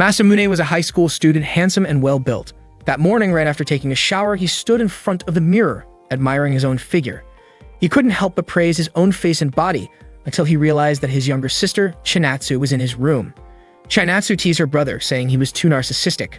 Masamune was a high school student, handsome and well-built. That morning, right after taking a shower, he stood in front of the mirror, admiring his own figure. He couldn't help but praise his own face and body until he realized that his younger sister, Chinatsu, was in his room. Chinatsu teased her brother, saying he was too narcissistic.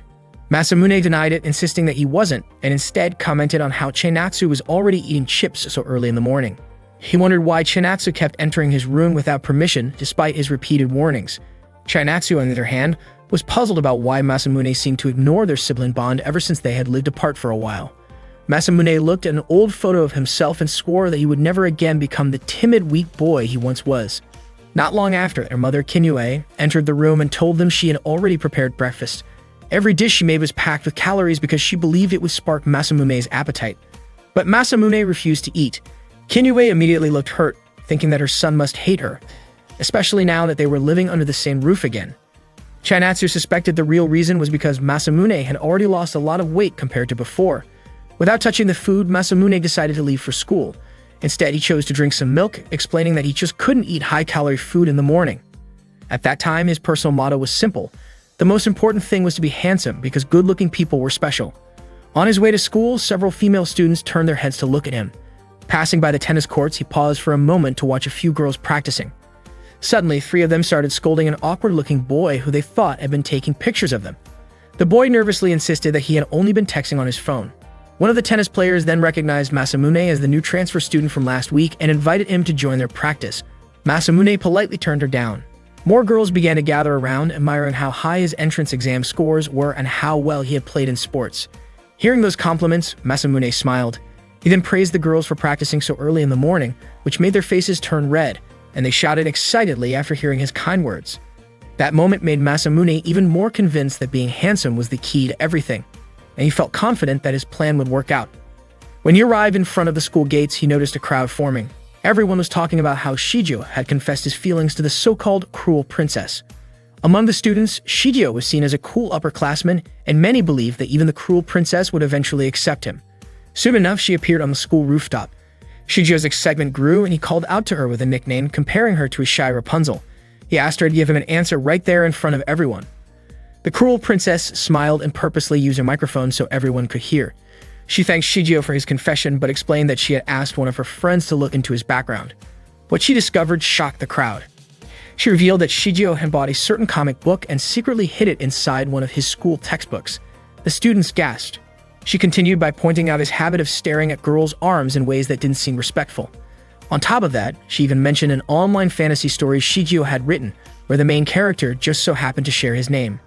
Masamune denied it, insisting that he wasn't, and instead commented on how Chinatsu was already eating chips so early in the morning. He wondered why Chinatsu kept entering his room without permission, despite his repeated warnings. Chinatsu, on the other hand, was puzzled about why Masamune seemed to ignore their sibling bond ever since they had lived apart for a while. Masamune looked at an old photo of himself and swore that he would never again become the timid, weak boy he once was. Not long after, their mother, Kinyue, entered the room and told them she had already prepared breakfast. Every dish she made was packed with calories because she believed it would spark Masamune's appetite. But Masamune refused to eat. Kinyue immediately looked hurt, thinking that her son must hate her, especially now that they were living under the same roof again. Chinatsu suspected the real reason was because Masamune had already lost a lot of weight compared to before. Without touching the food, Masamune decided to leave for school. Instead, he chose to drink some milk, explaining that he just couldn't eat high-calorie food in the morning. At that time, his personal motto was simple. The most important thing was to be handsome because good-looking people were special. On his way to school, several female students turned their heads to look at him. Passing by the tennis courts, he paused for a moment to watch a few girls practicing. Suddenly, 3 of them started scolding an awkward-looking boy who they thought had been taking pictures of them. The boy nervously insisted that he had only been texting on his phone. One of the tennis players then recognized Masamune as the new transfer student from last week and invited him to join their practice. Masamune politely turned her down. More girls began to gather around, admiring how high his entrance exam scores were and how well he had played in sports. Hearing those compliments, Masamune smiled. He then praised the girls for practicing so early in the morning, which made their faces turn red, and they shouted excitedly after hearing his kind words. That moment made Masamune even more convinced that being handsome was the key to everything, and he felt confident that his plan would work out. When he arrived in front of the school gates, he noticed a crowd forming. Everyone was talking about how Shigeo had confessed his feelings to the so-called cruel princess. Among the students, Shigeo was seen as a cool upperclassman, and many believed that even the cruel princess would eventually accept him. Soon enough, she appeared on the school rooftop. Shigeo's excitement grew, and he called out to her with a nickname, comparing her to a shy Rapunzel. He asked her to give him an answer right there in front of everyone. The cruel princess smiled and purposely used a microphone so everyone could hear. She thanked Shigeo for his confession, but explained that she had asked one of her friends to look into his background. What she discovered shocked the crowd. She revealed that Shigeo had bought a certain comic book and secretly hid it inside one of his school textbooks. The students gasped. She continued by pointing out his habit of staring at girls' arms in ways that didn't seem respectful. On top of that, she even mentioned an online fantasy story Shigeo had written, where the main character just so happened to share his name.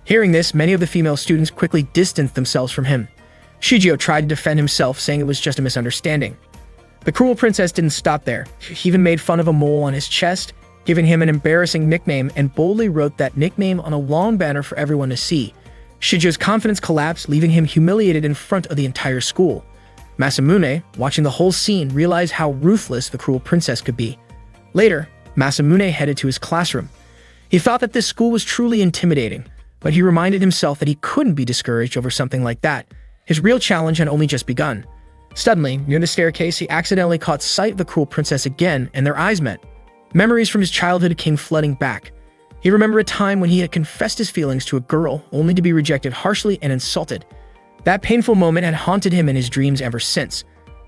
Hearing this, many of the female students quickly distanced themselves from him. Shigeo tried to defend himself, saying it was just a misunderstanding. The cruel princess didn't stop there. She even made fun of a mole on his chest, giving him an embarrassing nickname, and boldly wrote that nickname on a long banner for everyone to see. Shigeo's confidence collapsed, leaving him humiliated in front of the entire school. Masamune, watching the whole scene, realized how ruthless the cruel princess could be. Later, Masamune headed to his classroom. He thought that this school was truly intimidating, but he reminded himself that he couldn't be discouraged over something like that. His real challenge had only just begun. Suddenly, near the staircase, he accidentally caught sight of the cruel princess again, and their eyes met. Memories from his childhood came flooding back. He remembered a time when he had confessed his feelings to a girl, only to be rejected harshly and insulted. That painful moment had haunted him in his dreams ever since.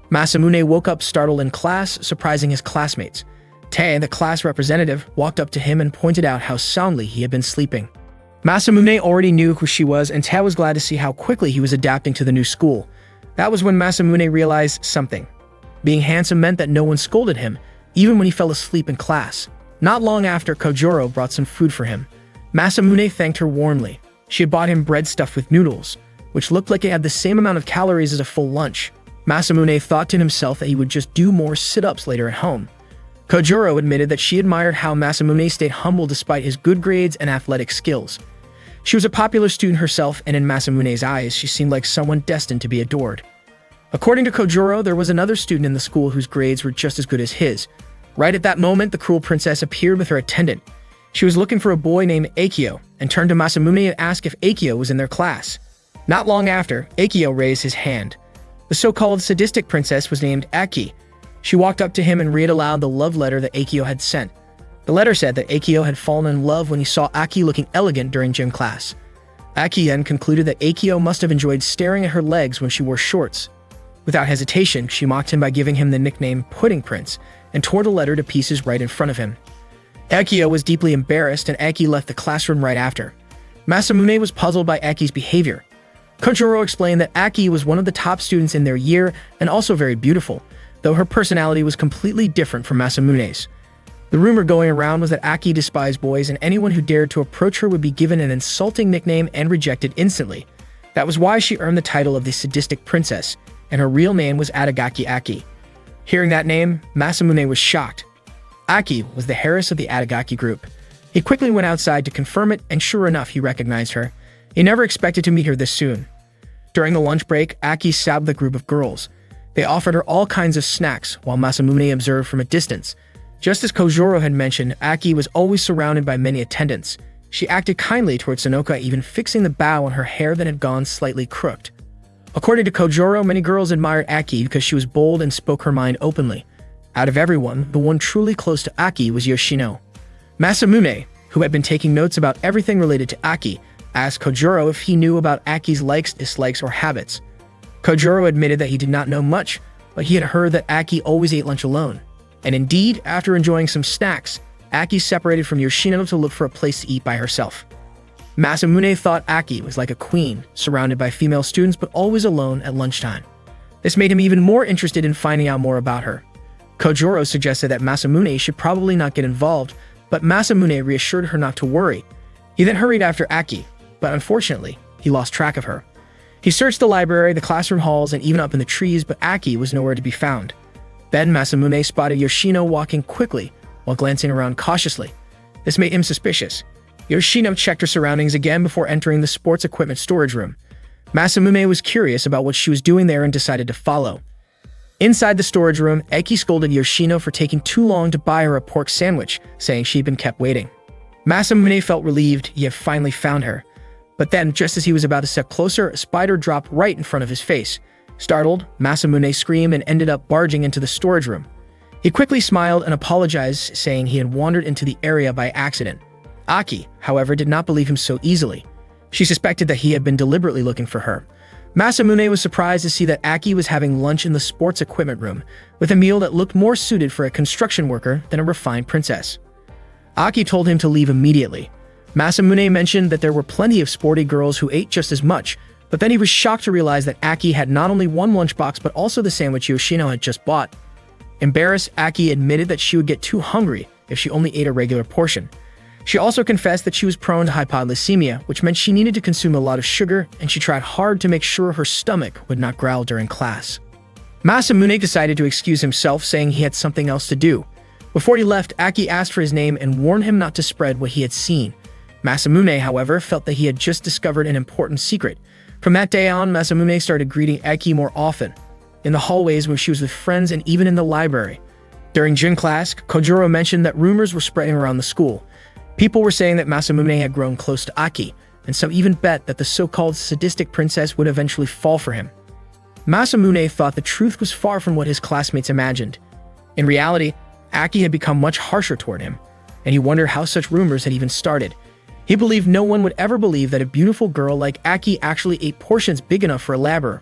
Masamune woke up startled in class, surprising his classmates. Tae, the class representative, walked up to him and pointed out how soundly he had been sleeping. Masamune already knew who she was, and Tae was glad to see how quickly he was adapting to the new school. That was when Masamune realized something. Being handsome meant that no one scolded him, even when he fell asleep in class. Not long after, Kojuro brought some food for him. Masamune thanked her warmly. She had bought him bread stuffed with noodles, which looked like it had the same amount of calories as a full lunch. Masamune thought to himself that he would just do more sit-ups later at home. Kojuro admitted that she admired how Masamune stayed humble despite his good grades and athletic skills. She was a popular student herself, and in Masamune's eyes, she seemed like someone destined to be adored. According to Kojuro, there was another student in the school whose grades were just as good as his. Right at that moment, the cruel princess appeared with her attendant. She was looking for a boy named Akio, and turned to Masamune and asked if Akio was in their class. Not long after, Akio raised his hand. The so-called sadistic princess was named Aki. She walked up to him and read aloud the love letter that Akio had sent. The letter said that Akio had fallen in love when he saw Aki looking elegant during gym class. Aki then concluded that Akio must have enjoyed staring at her legs when she wore shorts. Without hesitation, she mocked him by giving him the nickname Pudding Prince and tore the letter to pieces right in front of him. Akio was deeply embarrassed and Aki left the classroom right after. Masamune was puzzled by Aki's behavior. Kojuro explained that Aki was one of the top students in their year and also very beautiful, though her personality was completely different from Masamune's. The rumor going around was that Aki despised boys and anyone who dared to approach her would be given an insulting nickname and rejected instantly. That was why she earned the title of the Sadistic Princess, and her real name was Adagaki Aki. Hearing that name, Masamune was shocked. Aki was the heiress of the Adagaki group. He quickly went outside to confirm it, and sure enough, he recognized her. He never expected to meet her this soon. During the lunch break, Aki sat with a group of girls. They offered her all kinds of snacks, while Masamune observed from a distance. Just as Kojuro had mentioned, Aki was always surrounded by many attendants. She acted kindly towards Sonoka, even fixing the bow on her hair that had gone slightly crooked. According to Kojuro, many girls admired Aki because she was bold and spoke her mind openly. Out of everyone, the one truly close to Aki was Yoshino. Masamune, who had been taking notes about everything related to Aki, asked Kojuro if he knew about Aki's likes, dislikes, or habits. Kojuro admitted that he did not know much, but he had heard that Aki always ate lunch alone. And indeed, after enjoying some snacks, Aki separated from Yoshino to look for a place to eat by herself. Masamune thought Aki was like a queen, surrounded by female students but always alone at lunchtime. This made him even more interested in finding out more about her. Kojuro suggested that Masamune should probably not get involved, but Masamune reassured her not to worry. He then hurried after Aki, but unfortunately, he lost track of her. He searched the library, the classroom halls, and even up in the trees, but Aki was nowhere to be found. Then Masamune spotted Yoshino walking quickly while glancing around cautiously. This made him suspicious. Yoshino checked her surroundings again before entering the sports equipment storage room. Masamune was curious about what she was doing there and decided to follow. Inside the storage room, Eki scolded Yoshino for taking too long to buy her a pork sandwich, saying she'd been kept waiting. Masamune felt relieved he had finally found her. But then, just as he was about to step closer, a spider dropped right in front of his face. Startled, Masamune screamed and ended up barging into the storage room. He quickly smiled and apologized, saying he had wandered into the area by accident. Aki, however, did not believe him so easily. She suspected that he had been deliberately looking for her. Masamune was surprised to see that Aki was having lunch in the sports equipment room, with a meal that looked more suited for a construction worker than a refined princess. Aki told him to leave immediately. Masamune mentioned that there were plenty of sporty girls who ate just as much, but then he was shocked to realize that Aki had not only one lunchbox but also the sandwich Yoshino had just bought. Embarrassed, Aki admitted that she would get too hungry if she only ate a regular portion. She also confessed that she was prone to hypoglycemia, which meant she needed to consume a lot of sugar, and she tried hard to make sure her stomach would not growl during class. Masamune decided to excuse himself, saying he had something else to do. Before he left, Aki asked for his name and warned him not to spread what he had seen. Masamune, however, felt that he had just discovered an important secret. From that day on, Masamune started greeting Aki more often, in the hallways when she was with friends and even in the library. During gym class, Kojuro mentioned that rumors were spreading around the school. People were saying that Masamune had grown close to Aki, and some even bet that the so-called sadistic princess would eventually fall for him. Masamune thought the truth was far from what his classmates imagined. In reality, Aki had become much harsher toward him, and he wondered how such rumors had even started. He believed no one would ever believe that a beautiful girl like Aki actually ate portions big enough for a laborer.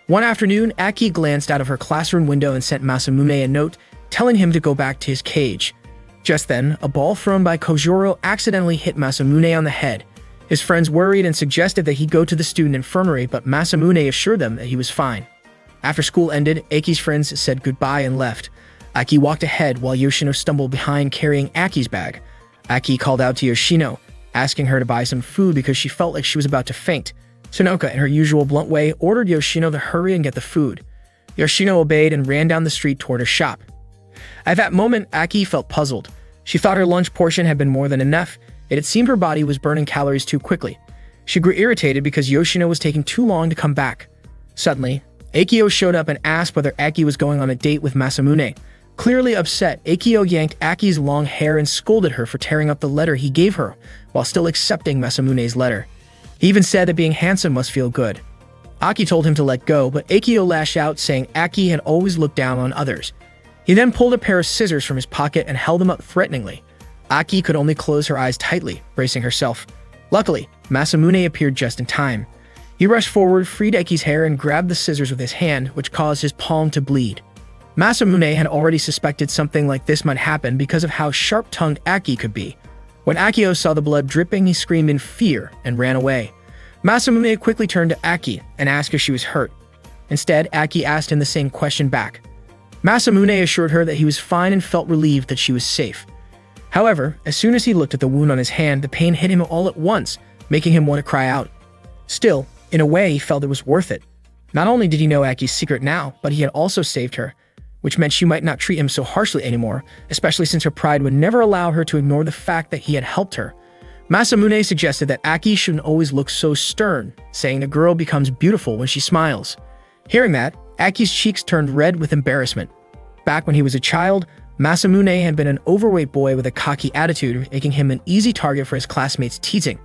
One afternoon, Aki glanced out of her classroom window and sent Masamune a note telling him to go back to his cage. Just then, a ball thrown by Kojuro accidentally hit Masamune on the head. His friends worried and suggested that he go to the student infirmary, but Masamune assured them that he was fine. After school ended, Aki's friends said goodbye and left. Aki walked ahead while Yoshino stumbled behind carrying Aki's bag. Aki called out to Yoshino, asking her to buy some food because she felt like she was about to faint. Sonoka, in her usual blunt way, ordered Yoshino to hurry and get the food. Yoshino obeyed and ran down the street toward her shop. At that moment, Aki felt puzzled. She thought her lunch portion had been more than enough, yet it seemed her body was burning calories too quickly. She grew irritated because Yoshino was taking too long to come back. Suddenly, Akio showed up and asked whether Aki was going on a date with Masamune. Clearly upset, Akio yanked Aki's long hair and scolded her for tearing up the letter he gave her, while still accepting Masamune's letter. He even said that being handsome must feel good. Aki told him to let go, but Akio lashed out, saying Aki had always looked down on others. He then pulled a pair of scissors from his pocket and held them up threateningly. Aki could only close her eyes tightly, bracing herself. Luckily, Masamune appeared just in time. He rushed forward, freed Aki's hair, and grabbed the scissors with his hand, which caused his palm to bleed. Masamune had already suspected something like this might happen because of how sharp-tongued Aki could be. When Akio saw the blood dripping, he screamed in fear and ran away. Masamune quickly turned to Aki and asked if she was hurt. Instead, Aki asked him the same question back. Masamune assured her that he was fine and felt relieved that she was safe. However, as soon as he looked at the wound on his hand, the pain hit him all at once, making him want to cry out. Still, in a way, he felt it was worth it. Not only did he know Aki's secret now, but he had also saved her, which meant she might not treat him so harshly anymore, especially since her pride would never allow her to ignore the fact that he had helped her. Masamune suggested that Aki shouldn't always look so stern, saying a girl becomes beautiful when she smiles. Hearing that, Aki's cheeks turned red with embarrassment. Back when he was a child, Masamune had been an overweight boy with a cocky attitude, making him an easy target for his classmates' teasing.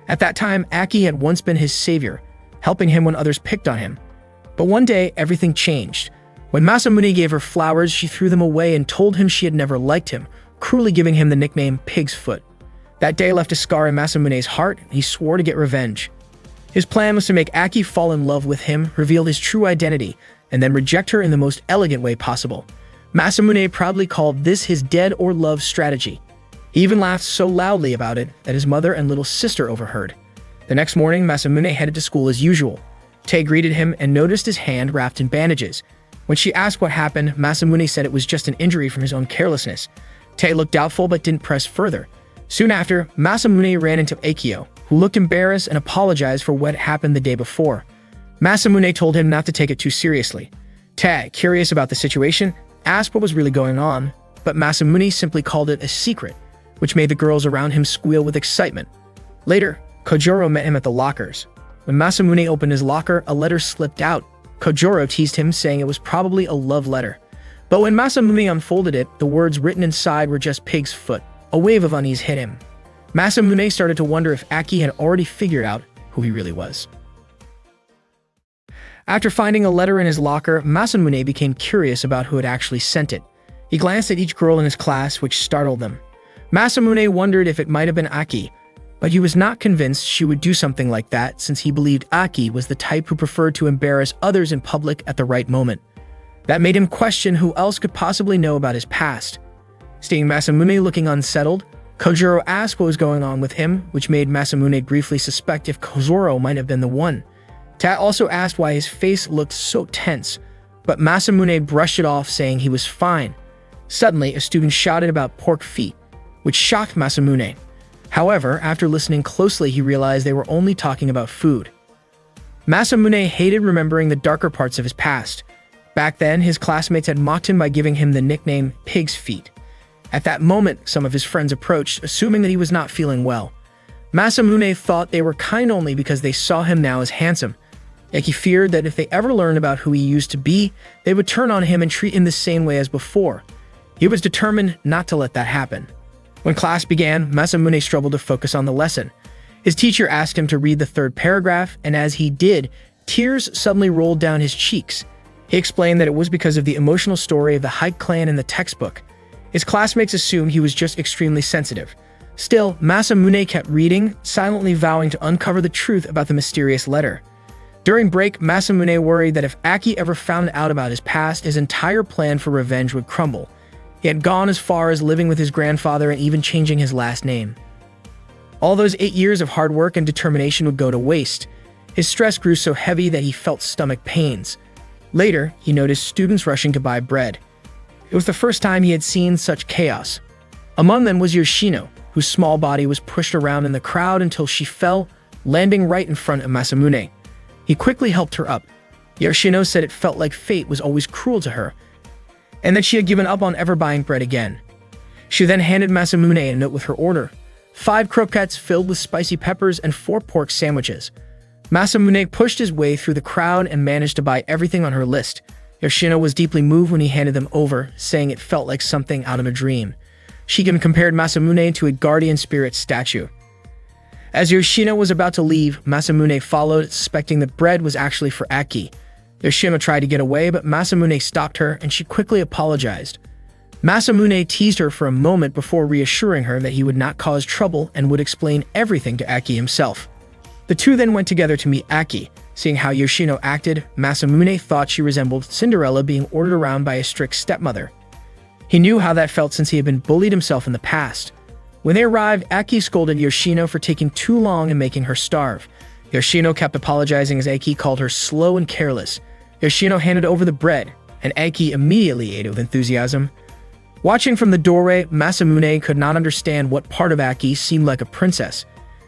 At that time, Aki had once been his savior, helping him when others picked on him. But one day, everything changed. When Masamune gave her flowers, she threw them away and told him she had never liked him, cruelly giving him the nickname Pig's Foot. That day left a scar in Masamune's heart, and he swore to get revenge. His plan was to make Aki fall in love with him, reveal his true identity, and then reject her in the most elegant way possible. Masamune proudly called this his dead or love strategy. He even laughed so loudly about it that his mother and little sister overheard. The next morning, Masamune headed to school as usual. Tae greeted him and noticed his hand wrapped in bandages. When she asked what happened, Masamune said it was just an injury from his own carelessness. Tae looked doubtful but didn't press further. Soon after, Masamune ran into Akio, who looked embarrassed and apologized for what happened the day before. Masamune told him not to take it too seriously. Tae, curious about the situation, asked what was really going on, but Masamune simply called it a secret, which made the girls around him squeal with excitement. Later, Kojuro met him at the lockers. When Masamune opened his locker, a letter slipped out. Kojuro teased him, saying it was probably a love letter. But when Masamune unfolded it, the words written inside were just Pig's Foot. A wave of unease hit him. Masamune started to wonder if Aki had already figured out who he really was. After finding a letter in his locker, Masamune became curious about who had actually sent it. He glanced at each girl in his class, which startled them. Masamune wondered if it might have been Aki, but he was not convinced she would do something like that since he believed Aki was the type who preferred to embarrass others in public at the right moment. That made him question who else could possibly know about his past. Seeing Masamune looking unsettled, Kojuro asked what was going on with him, which made Masamune briefly suspect if Kojuro might have been the one. Tat also asked why his face looked so tense, but Masamune brushed it off, saying he was fine. Suddenly, a student shouted about pork feet, which shocked Masamune. However, after listening closely, he realized they were only talking about food. Masamune hated remembering the darker parts of his past. Back then, his classmates had mocked him by giving him the nickname Pig's Feet. At that moment, some of his friends approached, assuming that he was not feeling well. Masamune thought they were kind only because they saw him now as handsome. Yet he feared that if they ever learned about who he used to be, they would turn on him and treat him the same way as before. He was determined not to let that happen. When class began, Masamune struggled to focus on the lesson. His teacher asked him to read the third paragraph, and as he did, tears suddenly rolled down his cheeks. He explained that it was because of the emotional story of the Hike clan in the textbook. His classmates assumed he was just extremely sensitive. Still, Masamune kept reading, silently vowing to uncover the truth about the mysterious letter. During break, Masamune worried that if Aki ever found out about his past, his entire plan for revenge would crumble. He had gone as far as living with his grandfather and even changing his last name. All those 8 years of hard work and determination would go to waste. His stress grew so heavy that he felt stomach pains. Later, he noticed students rushing to buy bread. It was the first time he had seen such chaos. Among them was Yoshino, whose small body was pushed around in the crowd until she fell, landing right in front of Masamune. He quickly helped her up. Yoshino said it felt like fate was always cruel to her, and that she had given up on ever buying bread again. She then handed Masamune a note with her order: 5 croquettes filled with spicy peppers and 4 pork sandwiches. Masamune pushed his way through the crowd and managed to buy everything on her list. Yoshino was deeply moved when he handed them over, saying it felt like something out of a dream. She even compared Masamune to a guardian spirit statue. As Yoshino was about to leave, Masamune followed, suspecting the bread was actually for Aki. Yoshino tried to get away, but Masamune stopped her, and she quickly apologized. Masamune teased her for a moment before reassuring her that he would not cause trouble and would explain everything to Aki himself. The two then went together to meet Aki. Seeing how Yoshino acted, Masamune thought she resembled Cinderella being ordered around by a strict stepmother. He knew how that felt since he had been bullied himself in the past. When they arrived, Aki scolded Yoshino for taking too long and making her starve. Yoshino kept apologizing as Aki called her slow and careless. Yoshino handed over the bread, and Aki immediately ate it with enthusiasm. Watching from the doorway, Masamune could not understand what part of Aki seemed like a princess.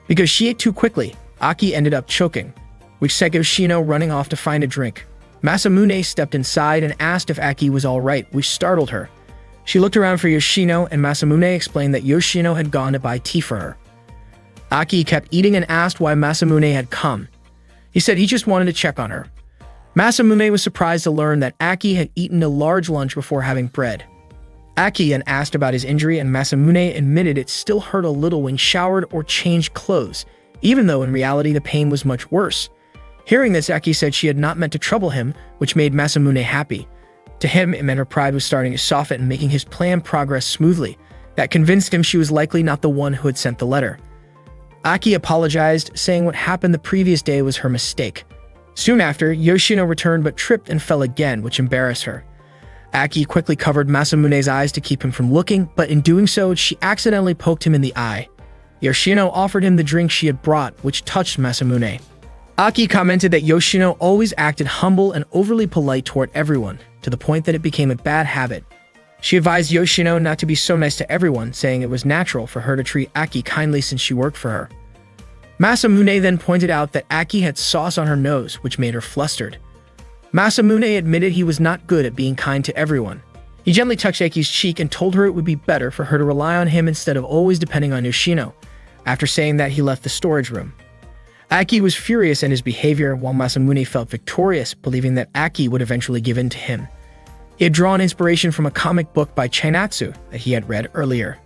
Because she ate too quickly, Aki ended up choking, which set Yoshino running off to find a drink. Masamune stepped inside and asked if Aki was alright, which startled her. She looked around for Yoshino, and Masamune explained that Yoshino had gone to buy tea for her. Aki kept eating and asked why Masamune had come. He said he just wanted to check on her. Masamune was surprised to learn that Aki had eaten a large lunch before having bread. Aki then asked about his injury, and Masamune admitted it still hurt a little when showered or changed clothes, even though in reality the pain was much worse. Hearing this, Aki said she had not meant to trouble him, which made Masamune happy. To him, it meant her pride was starting to soften and making his plan progress smoothly. That convinced him she was likely not the one who had sent the letter. Aki apologized, saying what happened the previous day was her mistake. Soon after, Yoshino returned but tripped and fell again, which embarrassed her. Aki quickly covered Masamune's eyes to keep him from looking, but in doing so, she accidentally poked him in the eye. Yoshino offered him the drink she had brought, which touched Masamune. Aki commented that Yoshino always acted humble and overly polite toward everyone, to the point that it became a bad habit. She advised Yoshino not to be so nice to everyone, saying it was natural for her to treat Aki kindly since she worked for her. Masamune then pointed out that Aki had sauce on her nose, which made her flustered. Masamune admitted he was not good at being kind to everyone. He gently touched Aki's cheek and told her it would be better for her to rely on him instead of always depending on Yoshino. After saying that, he left the storage room. Aki was furious at his behavior, while Masamune felt victorious, believing that Aki would eventually give in to him. He had drawn inspiration from a comic book by Chainatsu that he had read earlier.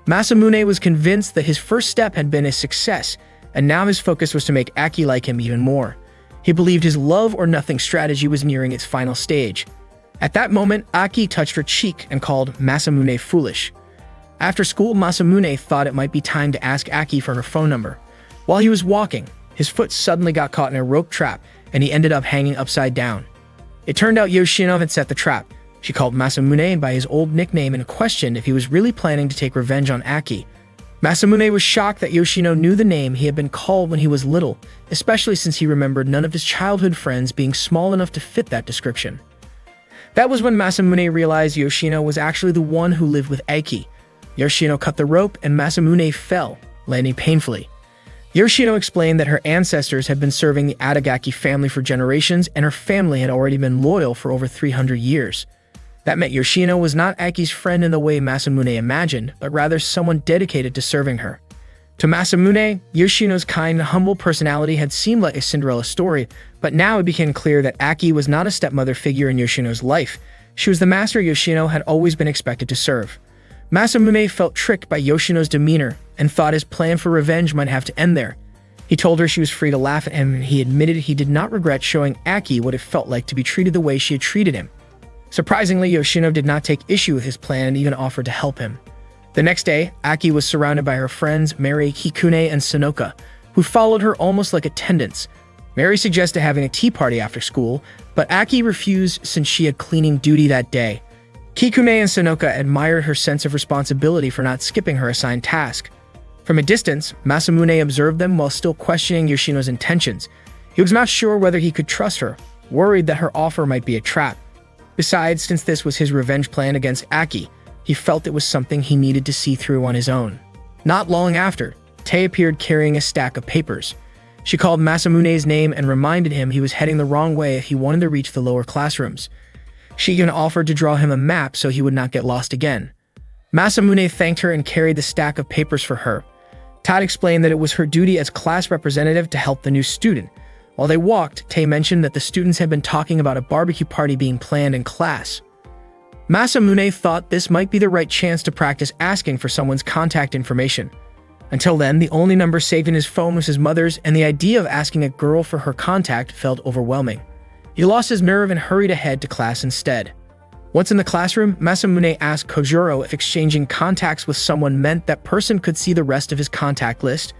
Masamune was convinced that his first step had been a success, and now his focus was to make Aki like him even more. He believed his love-or-nothing strategy was nearing its final stage. At that moment, Aki touched her cheek and called Masamune foolish. After school, Masamune thought it might be time to ask Aki for her phone number. While he was walking, his foot suddenly got caught in a rope trap, and he ended up hanging upside down. It turned out Yoshino had set the trap. She called Masamune by his old nickname and questioned if he was really planning to take revenge on Aki. Masamune was shocked that Yoshino knew the name he had been called when he was little, especially since he remembered none of his childhood friends being small enough to fit that description. That was when Masamune realized Yoshino was actually the one who lived with Aki. Yoshino cut the rope and Masamune fell, landing painfully. Yoshino explained that her ancestors had been serving the Adagaki family for generations, and her family had already been loyal for over 300 years. That meant Yoshino was not Aki's friend in the way Masamune imagined, but rather someone dedicated to serving her. To Masamune, Yoshino's kind and humble personality had seemed like a Cinderella story, but now it became clear that Aki was not a stepmother figure in Yoshino's life. She was the master Yoshino had always been expected to serve. Masamune felt tricked by Yoshino's demeanor and thought his plan for revenge might have to end there. He told her she was free to laugh at him, and he admitted he did not regret showing Aki what it felt like to be treated the way she had treated him. Surprisingly, Yoshino did not take issue with his plan and even offered to help him. The next day, Aki was surrounded by her friends Mary, Hikune, and Sonoka, who followed her almost like attendants. Mary suggested having a tea party after school, but Aki refused since she had cleaning duty that day. Hikune and Sonoka admired her sense of responsibility for not skipping her assigned task. From a distance, Masamune observed them while still questioning Yoshino's intentions. He was not sure whether he could trust her, worried that her offer might be a trap. Besides, since this was his revenge plan against Aki, he felt it was something he needed to see through on his own. Not long after, Tae appeared carrying a stack of papers. She called Masamune's name and reminded him he was heading the wrong way if he wanted to reach the lower classrooms. She even offered to draw him a map so he would not get lost again. Masamune thanked her and carried the stack of papers for her. Todd explained that it was her duty as class representative to help the new student. While they walked, Tae mentioned that the students had been talking about a barbecue party being planned in class. Masamune thought this might be the right chance to practice asking for someone's contact information. Until then, the only number saved in his phone was his mother's, and the idea of asking a girl for her contact felt overwhelming. He lost his nerve and hurried ahead to class instead. Once in the classroom, Masamune asked Kojuro if exchanging contacts with someone meant that person could see the rest of his contact list.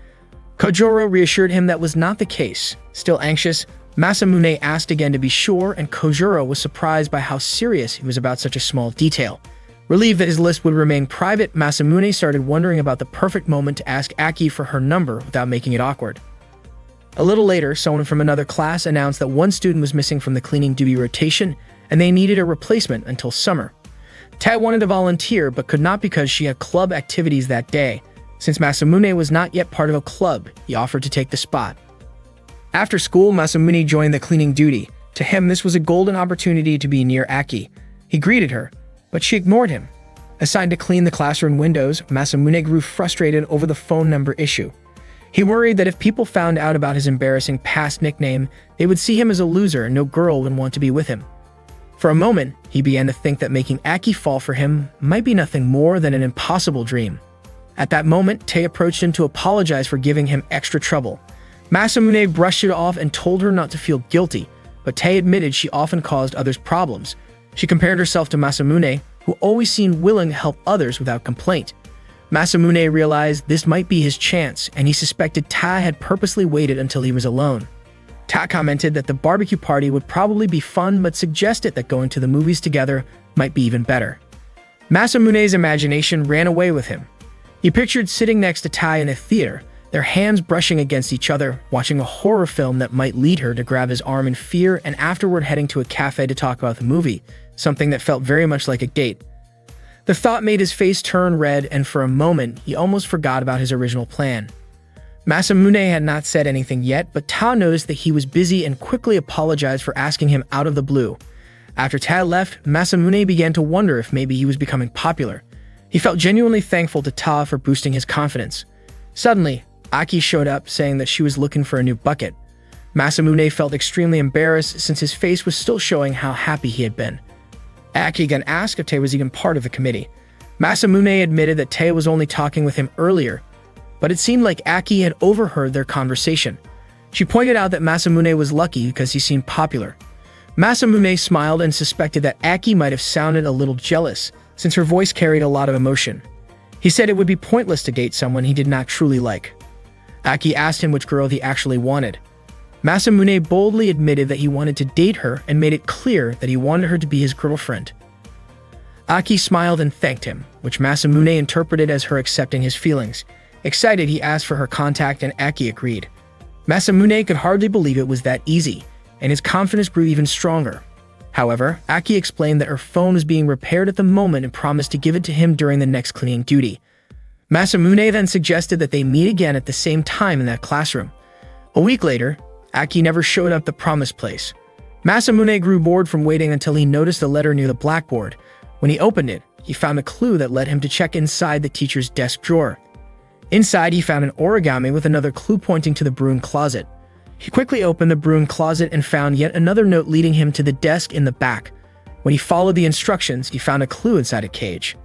Kojuro reassured him that was not the case. Still anxious, Masamune asked again to be sure, and Kojuro was surprised by how serious he was about such a small detail. Relieved that his list would remain private, Masamune started wondering about the perfect moment to ask Aki for her number without making it awkward. A little later, someone from another class announced that one student was missing from the cleaning duty rotation, and they needed a replacement until summer. Tat wanted to volunteer, but could not because she had club activities that day. Since Masamune was not yet part of a club, he offered to take the spot. After school, Masamune joined the cleaning duty. To him, this was a golden opportunity to be near Aki. He greeted her, but she ignored him. Assigned to clean the classroom windows, Masamune grew frustrated over the phone number issue. He worried that if people found out about his embarrassing past nickname, they would see him as a loser and no girl would want to be with him. For a moment, he began to think that making Aki fall for him might be nothing more than an impossible dream. At that moment, Tae approached him to apologize for giving him extra trouble. Masamune brushed it off and told her not to feel guilty, but Tae admitted she often caused others problems. She compared herself to Masamune, who always seemed willing to help others without complaint. Masamune realized this might be his chance, and he suspected Ta had purposely waited until he was alone. Ta commented that the barbecue party would probably be fun, but suggested that going to the movies together might be even better. Masamune's imagination ran away with him. He pictured sitting next to Ta in a theater, their hands brushing against each other, watching a horror film that might lead her to grab his arm in fear, and afterward heading to a cafe to talk about the movie, something that felt very much like a date. The thought made his face turn red, and for a moment, he almost forgot about his original plan. Masamune had not said anything yet, but Ta noticed that he was busy and quickly apologized for asking him out of the blue. After Ta left, Masamune began to wonder if maybe he was becoming popular. He felt genuinely thankful to Ta for boosting his confidence. Suddenly, Aki showed up, saying that she was looking for a new bucket. Masamune felt extremely embarrassed since his face was still showing how happy he had been. Aki again asked if Tae was even part of the committee. Masamune admitted that Tae was only talking with him earlier, but it seemed like Aki had overheard their conversation. She pointed out that Masamune was lucky because he seemed popular. Masamune smiled and suspected that Aki might have sounded a little jealous, since her voice carried a lot of emotion. He said it would be pointless to date someone he did not truly like. Aki asked him which girl he actually wanted. Masamune boldly admitted that he wanted to date her and made it clear that he wanted her to be his girlfriend. Aki smiled and thanked him, which Masamune interpreted as her accepting his feelings. Excited, he asked for her contact and Aki agreed. Masamune could hardly believe it was that easy, and his confidence grew even stronger. However, Aki explained that her phone was being repaired at the moment and promised to give it to him during the next cleaning duty. Masamune then suggested that they meet again at the same time in that classroom. A week later, Aki never showed up at the promised place. Masamune grew bored from waiting until he noticed a letter near the blackboard. When he opened it, he found a clue that led him to check inside the teacher's desk drawer. Inside, he found an origami with another clue pointing to the broom closet. He quickly opened the broom closet and found yet another note leading him to the desk in the back. When he followed the instructions, he found a clue inside a cage.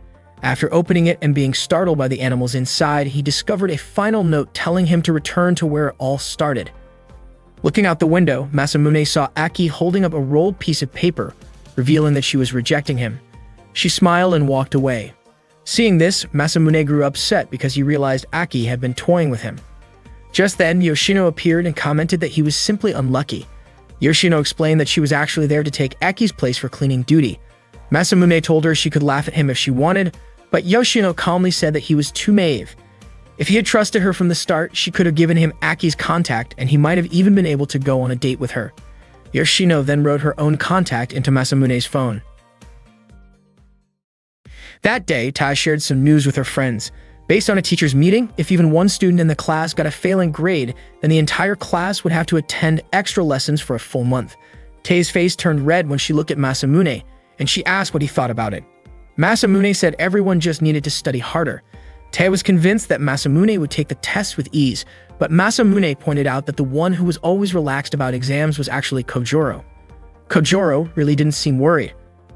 After opening it and being startled by the animals inside, he discovered a final note telling him to return to where it all started. Looking out the window, Masamune saw Aki holding up a rolled piece of paper, revealing that she was rejecting him. She smiled and walked away. Seeing this, Masamune grew upset because he realized Aki had been toying with him. Just then, Yoshino appeared and commented that he was simply unlucky. Yoshino explained that she was actually there to take Aki's place for cleaning duty. Masamune told her she could laugh at him if she wanted, but Yoshino calmly said that he was too naive. If he had trusted her from the start, she could have given him Aki's contact and he might have even been able to go on a date with her. Yoshino then wrote her own contact into Masamune's phone. That day, Ta shared some news with her friends. Based on a teacher's meeting, if even one student in the class got a failing grade, then the entire class would have to attend extra lessons for a full month. Tae's face turned red when she looked at Masamune, and she asked what he thought about it. Masamune said everyone just needed to study harder. Tae was convinced that Masamune would take the test with ease, but Masamune pointed out that the one who was always relaxed about exams was actually Kojuro. Kojuro really didn't seem worried.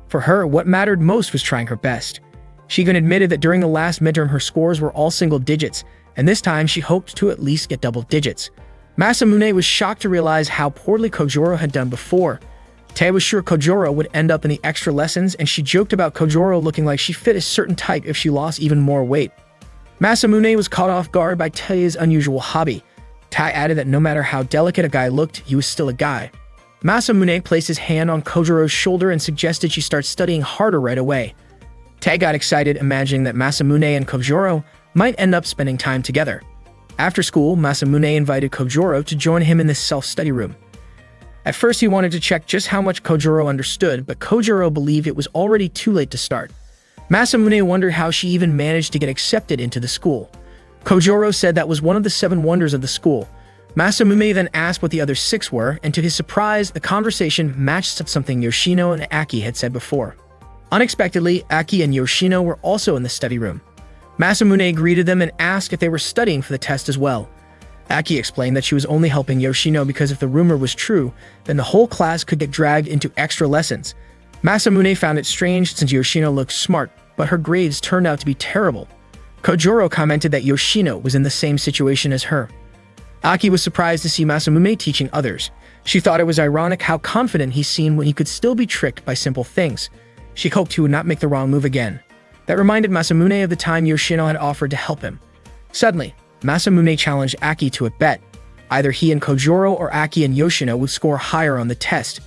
For her, what mattered most was trying her best. She even admitted that during the last midterm her scores were all single digits, and this time she hoped to at least get double digits. Masamune was shocked to realize how poorly Kojuro had done before. Tae was sure Kojoro would end up in the extra lessons, and she joked about Kojoro looking like she fit a certain type if she lost even more weight. Masamune was caught off guard by Tae's unusual hobby. Tae added that no matter how delicate a guy looked, he was still a guy. Masamune placed his hand on Kojoro's shoulder and suggested she start studying harder right away. Tae got excited, imagining that Masamune and Kojoro might end up spending time together. After school, Masamune invited Kojoro to join him in this self-study room. At first, he wanted to check just how much Kojoro understood, but Kojoro believed it was already too late to start. Masamune wondered how she even managed to get accepted into the school. Kojoro said that was one of the 7 wonders of the school. Masamune then asked what the other 6 were, and to his surprise, the conversation matched something Yoshino and Aki had said before. Unexpectedly, Aki and Yoshino were also in the study room. Masamune greeted them and asked if they were studying for the test as well. Aki explained that she was only helping Yoshino because if the rumor was true, then the whole class could get dragged into extra lessons. Masamune found it strange since Yoshino looked smart, but her grades turned out to be terrible. Kojoro commented that Yoshino was in the same situation as her. Aki was surprised to see Masamune teaching others. She thought it was ironic how confident he seemed when he could still be tricked by simple things. She hoped he would not make the wrong move again. That reminded Masamune of the time Yoshino had offered to help him. Suddenly, Masamune challenged Aki to a bet. Either he and Kojoro or Aki and Yoshino would score higher on the test.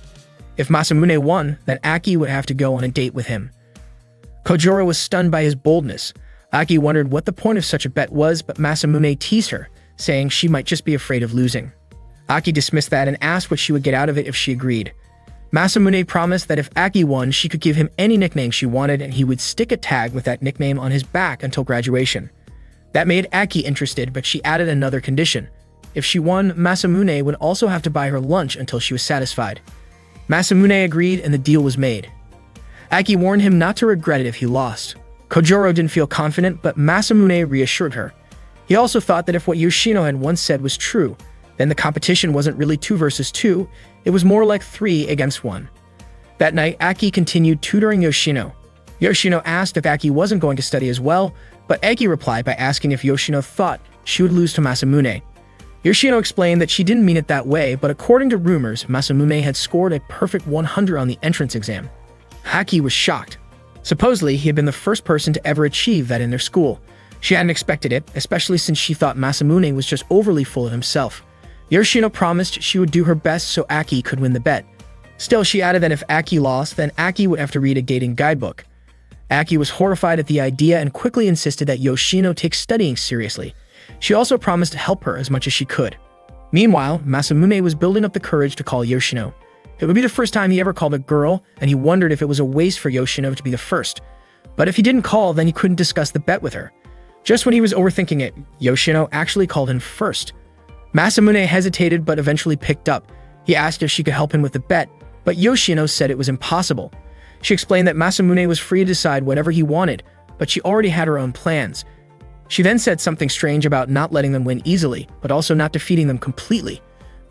If Masamune won, then Aki would have to go on a date with him. Kojoro was stunned by his boldness. Aki wondered what the point of such a bet was, but Masamune teased her, saying she might just be afraid of losing. Aki dismissed that and asked what she would get out of it if she agreed. Masamune promised that if Aki won, she could give him any nickname she wanted and he would stick a tag with that nickname on his back until graduation. That made Aki interested, but she added another condition. If she won, Masamune would also have to buy her lunch until she was satisfied. Masamune agreed and the deal was made. Aki warned him not to regret it if he lost. Kojoro didn't feel confident, but Masamune reassured her. He also thought that if what Yoshino had once said was true, then the competition wasn't really 2 versus 2, it was more like 3 against 1. That night, Aki continued tutoring Yoshino. Yoshino asked if Aki wasn't going to study as well, but Aki replied by asking if Yoshino thought she would lose to Masamune. Yoshino explained that she didn't mean it that way, but according to rumors, Masamune had scored a perfect 100 on the entrance exam. Aki was shocked. Supposedly, he had been the first person to ever achieve that in their school. She hadn't expected it, especially since she thought Masamune was just overly full of himself. Yoshino promised she would do her best so Aki could win the bet. Still, she added that if Aki lost, then Aki would have to read a dating guidebook. Aki was horrified at the idea and quickly insisted that Yoshino take studying seriously. She also promised to help her as much as she could. Meanwhile, Masamune was building up the courage to call Yoshino. It would be the first time he ever called a girl, and he wondered if it was a waste for Yoshino to be the first. But if he didn't call, then he couldn't discuss the bet with her. Just when he was overthinking it, Yoshino actually called him first. Masamune hesitated but eventually picked up. He asked if she could help him with the bet, but Yoshino said it was impossible. She explained that Masamune was free to decide whatever he wanted, but she already had her own plans. She then said something strange about not letting them win easily, but also not defeating them completely.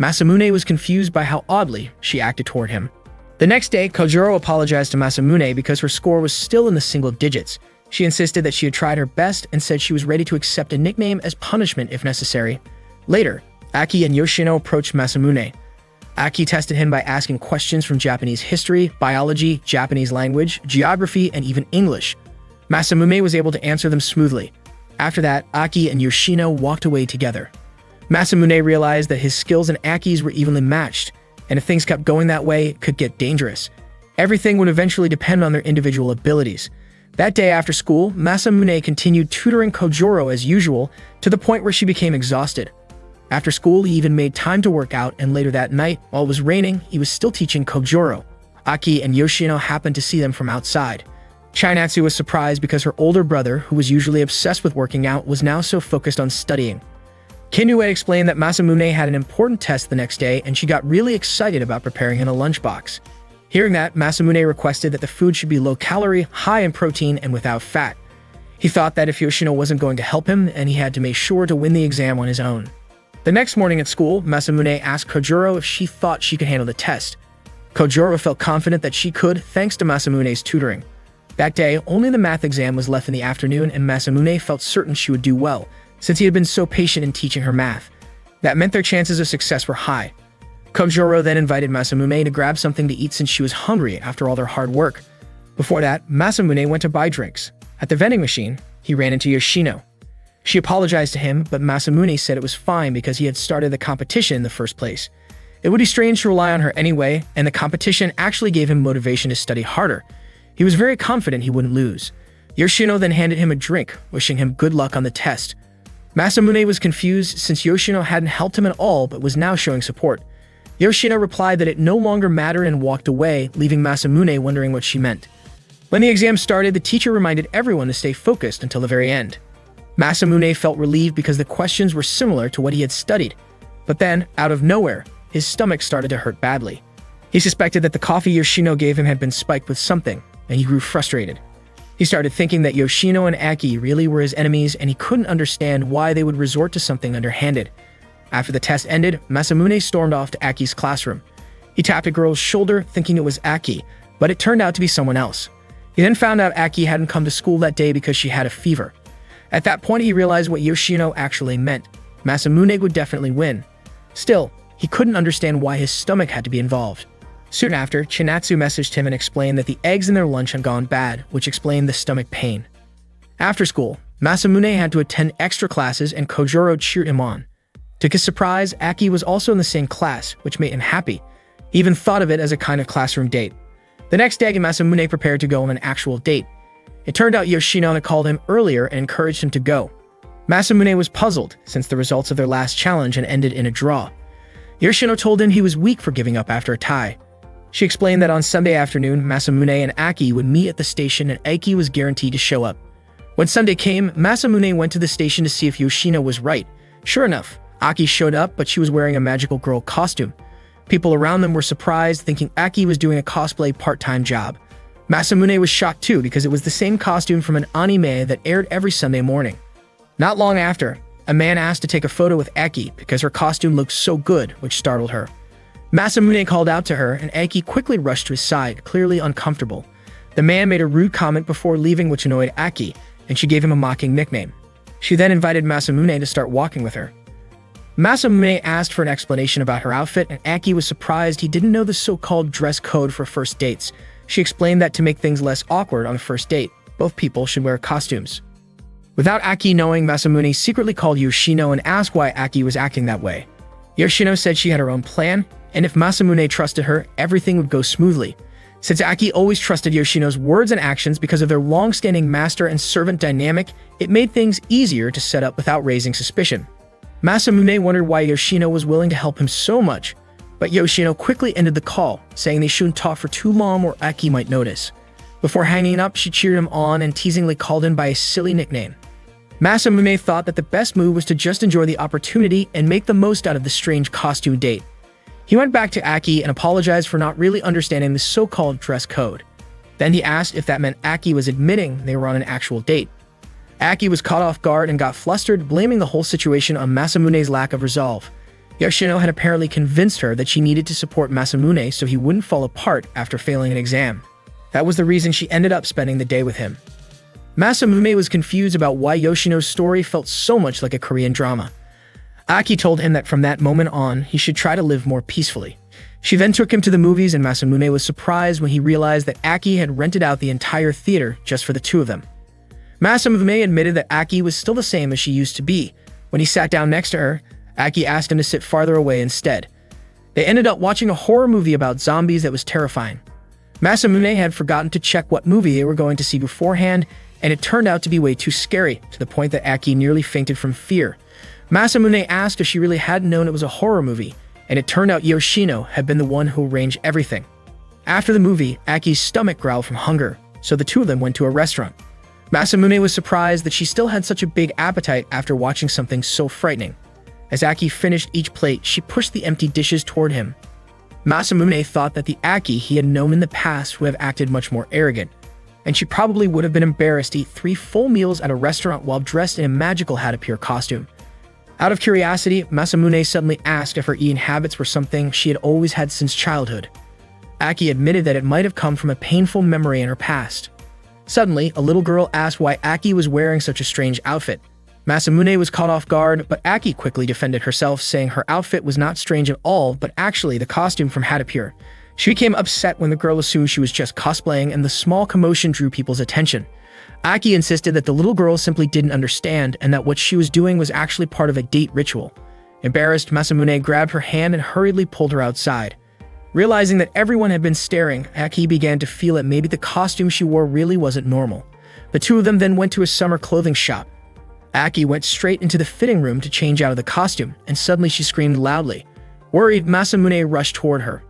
Masamune was confused by how oddly she acted toward him. The next day, Kojoro apologized to Masamune because her score was still in the single digits. She insisted that she had tried her best and said she was ready to accept a nickname as punishment if necessary. Later, Aki and Yoshino approached Masamune. Aki tested him by asking questions from Japanese history, biology, Japanese language, geography, and even English. Masamune was able to answer them smoothly. After that, Aki and Yoshino walked away together. Masamune realized that his skills and Aki's were evenly matched, and if things kept going that way, it could get dangerous. Everything would eventually depend on their individual abilities. That day after school, Masamune continued tutoring Kojoro as usual, to the point where she became exhausted. After school, he even made time to work out, and later that night, while it was raining, he was still teaching Kojoro. Aki and Yoshino happened to see them from outside. Chainatsu was surprised because her older brother, who was usually obsessed with working out, was now so focused on studying. Kinue explained that Masamune had an important test the next day, and she got really excited about preparing him a lunchbox. Hearing that, Masamune requested that the food should be low-calorie, high in protein, and without fat. He thought that if Yoshino wasn't going to help him, and he had to make sure to win the exam on his own. The next morning at school, Masamune asked Kojoro if she thought she could handle the test. Kojoro felt confident that she could, thanks to Masamune's tutoring. That day, only the math exam was left in the afternoon, and Masamune felt certain she would do well, since he had been so patient in teaching her math. That meant their chances of success were high. Kojuro then invited Masamune to grab something to eat since she was hungry after all their hard work. Before that, Masamune went to buy drinks. At the vending machine, he ran into Yoshino. She apologized to him, but Masamune said it was fine because he had started the competition in the first place. It would be strange to rely on her anyway, and the competition actually gave him motivation to study harder. He was very confident he wouldn't lose. Yoshino then handed him a drink, wishing him good luck on the test. Masamune was confused since Yoshino hadn't helped him at all but was now showing support. Yoshino replied that it no longer mattered and walked away, leaving Masamune wondering what she meant. When the exam started, the teacher reminded everyone to stay focused until the very end. Masamune felt relieved because the questions were similar to what he had studied. But then, out of nowhere, his stomach started to hurt badly. He suspected that the coffee Yoshino gave him had been spiked with something, and he grew frustrated. He started thinking that Yoshino and Aki really were his enemies, and he couldn't understand why they would resort to something underhanded. After the test ended, Masamune stormed off to Aki's classroom. He tapped a girl's shoulder, thinking it was Aki, but it turned out to be someone else. He then found out Aki hadn't come to school that day because she had a fever. At that point, he realized what Yoshino actually meant. Masamune would definitely win. Still, he couldn't understand why his stomach had to be involved. Soon after, Chinatsu messaged him and explained that the eggs in their lunch had gone bad, which explained the stomach pain. After school, Masamune had to attend extra classes and Kojuro cheered him on. To his surprise, Aki was also in the same class, which made him happy. He even thought of it as a kind of classroom date. The next day, Masamune prepared to go on an actual date. It turned out Yoshino had called him earlier and encouraged him to go. Masamune was puzzled, since the results of their last challenge had ended in a draw. Yoshino told him he was weak for giving up after a tie. She explained that on Sunday afternoon, Masamune and Aki would meet at the station and Aki was guaranteed to show up. When Sunday came, Masamune went to the station to see if Yoshino was right. Sure enough, Aki showed up, but she was wearing a magical girl costume. People around them were surprised, thinking Aki was doing a cosplay part-time job. Masamune was shocked too because it was the same costume from an anime that aired every Sunday morning. Not long after, a man asked to take a photo with Aki because her costume looked so good, which startled her. Masamune called out to her, and Aki quickly rushed to his side, clearly uncomfortable. The man made a rude comment before leaving, which annoyed Aki, and she gave him a mocking nickname. She then invited Masamune to start walking with her. Masamune asked for an explanation about her outfit, and Aki was surprised he didn't know the so-called dress code for first dates. She explained that to make things less awkward on a first date, both people should wear costumes. Without Aki knowing, Masamune secretly called Yoshino and asked why Aki was acting that way. Yoshino said she had her own plan, and if Masamune trusted her, everything would go smoothly. Since Aki always trusted Yoshino's words and actions because of their long-standing master and servant dynamic, it made things easier to set up without raising suspicion. Masamune wondered why Yoshino was willing to help him so much, but Yoshino quickly ended the call, saying they shouldn't talk for too long or Aki might notice. Before hanging up, she cheered him on and teasingly called him by a silly nickname. Masamune thought that the best move was to just enjoy the opportunity and make the most out of the strange costume date. He went back to Aki and apologized for not really understanding the so-called dress code. Then he asked if that meant Aki was admitting they were on an actual date. Aki was caught off guard and got flustered, blaming the whole situation on Masamune's lack of resolve. Yoshino had apparently convinced her that she needed to support Masamune so he wouldn't fall apart after failing an exam. That was the reason she ended up spending the day with him. Masamune was confused about why Yoshino's story felt so much like a Korean drama. Aki told him that from that moment on, he should try to live more peacefully. She then took him to the movies, and Masamune was surprised when he realized that Aki had rented out the entire theater just for the two of them. Masamune admitted that Aki was still the same as she used to be. When he sat down next to her, Aki asked him to sit farther away instead. They ended up watching a horror movie about zombies that was terrifying. Masamune had forgotten to check what movie they were going to see beforehand, and it turned out to be way too scary, to the point that Aki nearly fainted from fear. Masamune asked if she really hadn't known it was a horror movie, and it turned out Yoshino had been the one who arranged everything. After the movie, Aki's stomach growled from hunger, so the two of them went to a restaurant. Masamune was surprised that she still had such a big appetite after watching something so frightening. As Aki finished each plate, she pushed the empty dishes toward him. Masamune thought that the Aki he had known in the past would have acted much more arrogant, and she probably would have been embarrassed to eat 3 full meals at a restaurant while dressed in a magical Hatapure costume. Out of curiosity, Masamune suddenly asked if her eating habits were something she had always had since childhood. Aki admitted that it might have come from a painful memory in her past. Suddenly, a little girl asked why Aki was wearing such a strange outfit. Masamune was caught off guard, but Aki quickly defended herself, saying her outfit was not strange at all, but actually the costume from Hatapure. She became upset when the girl assumed she was just cosplaying, and the small commotion drew people's attention. Aki insisted that the little girl simply didn't understand and that what she was doing was actually part of a date ritual. Embarrassed, Masamune grabbed her hand and hurriedly pulled her outside. Realizing that everyone had been staring, Aki began to feel that maybe the costume she wore really wasn't normal. The two of them then went to a summer clothing shop. Aki went straight into the fitting room to change out of the costume, and suddenly she screamed loudly. Worried, Masamune rushed toward her.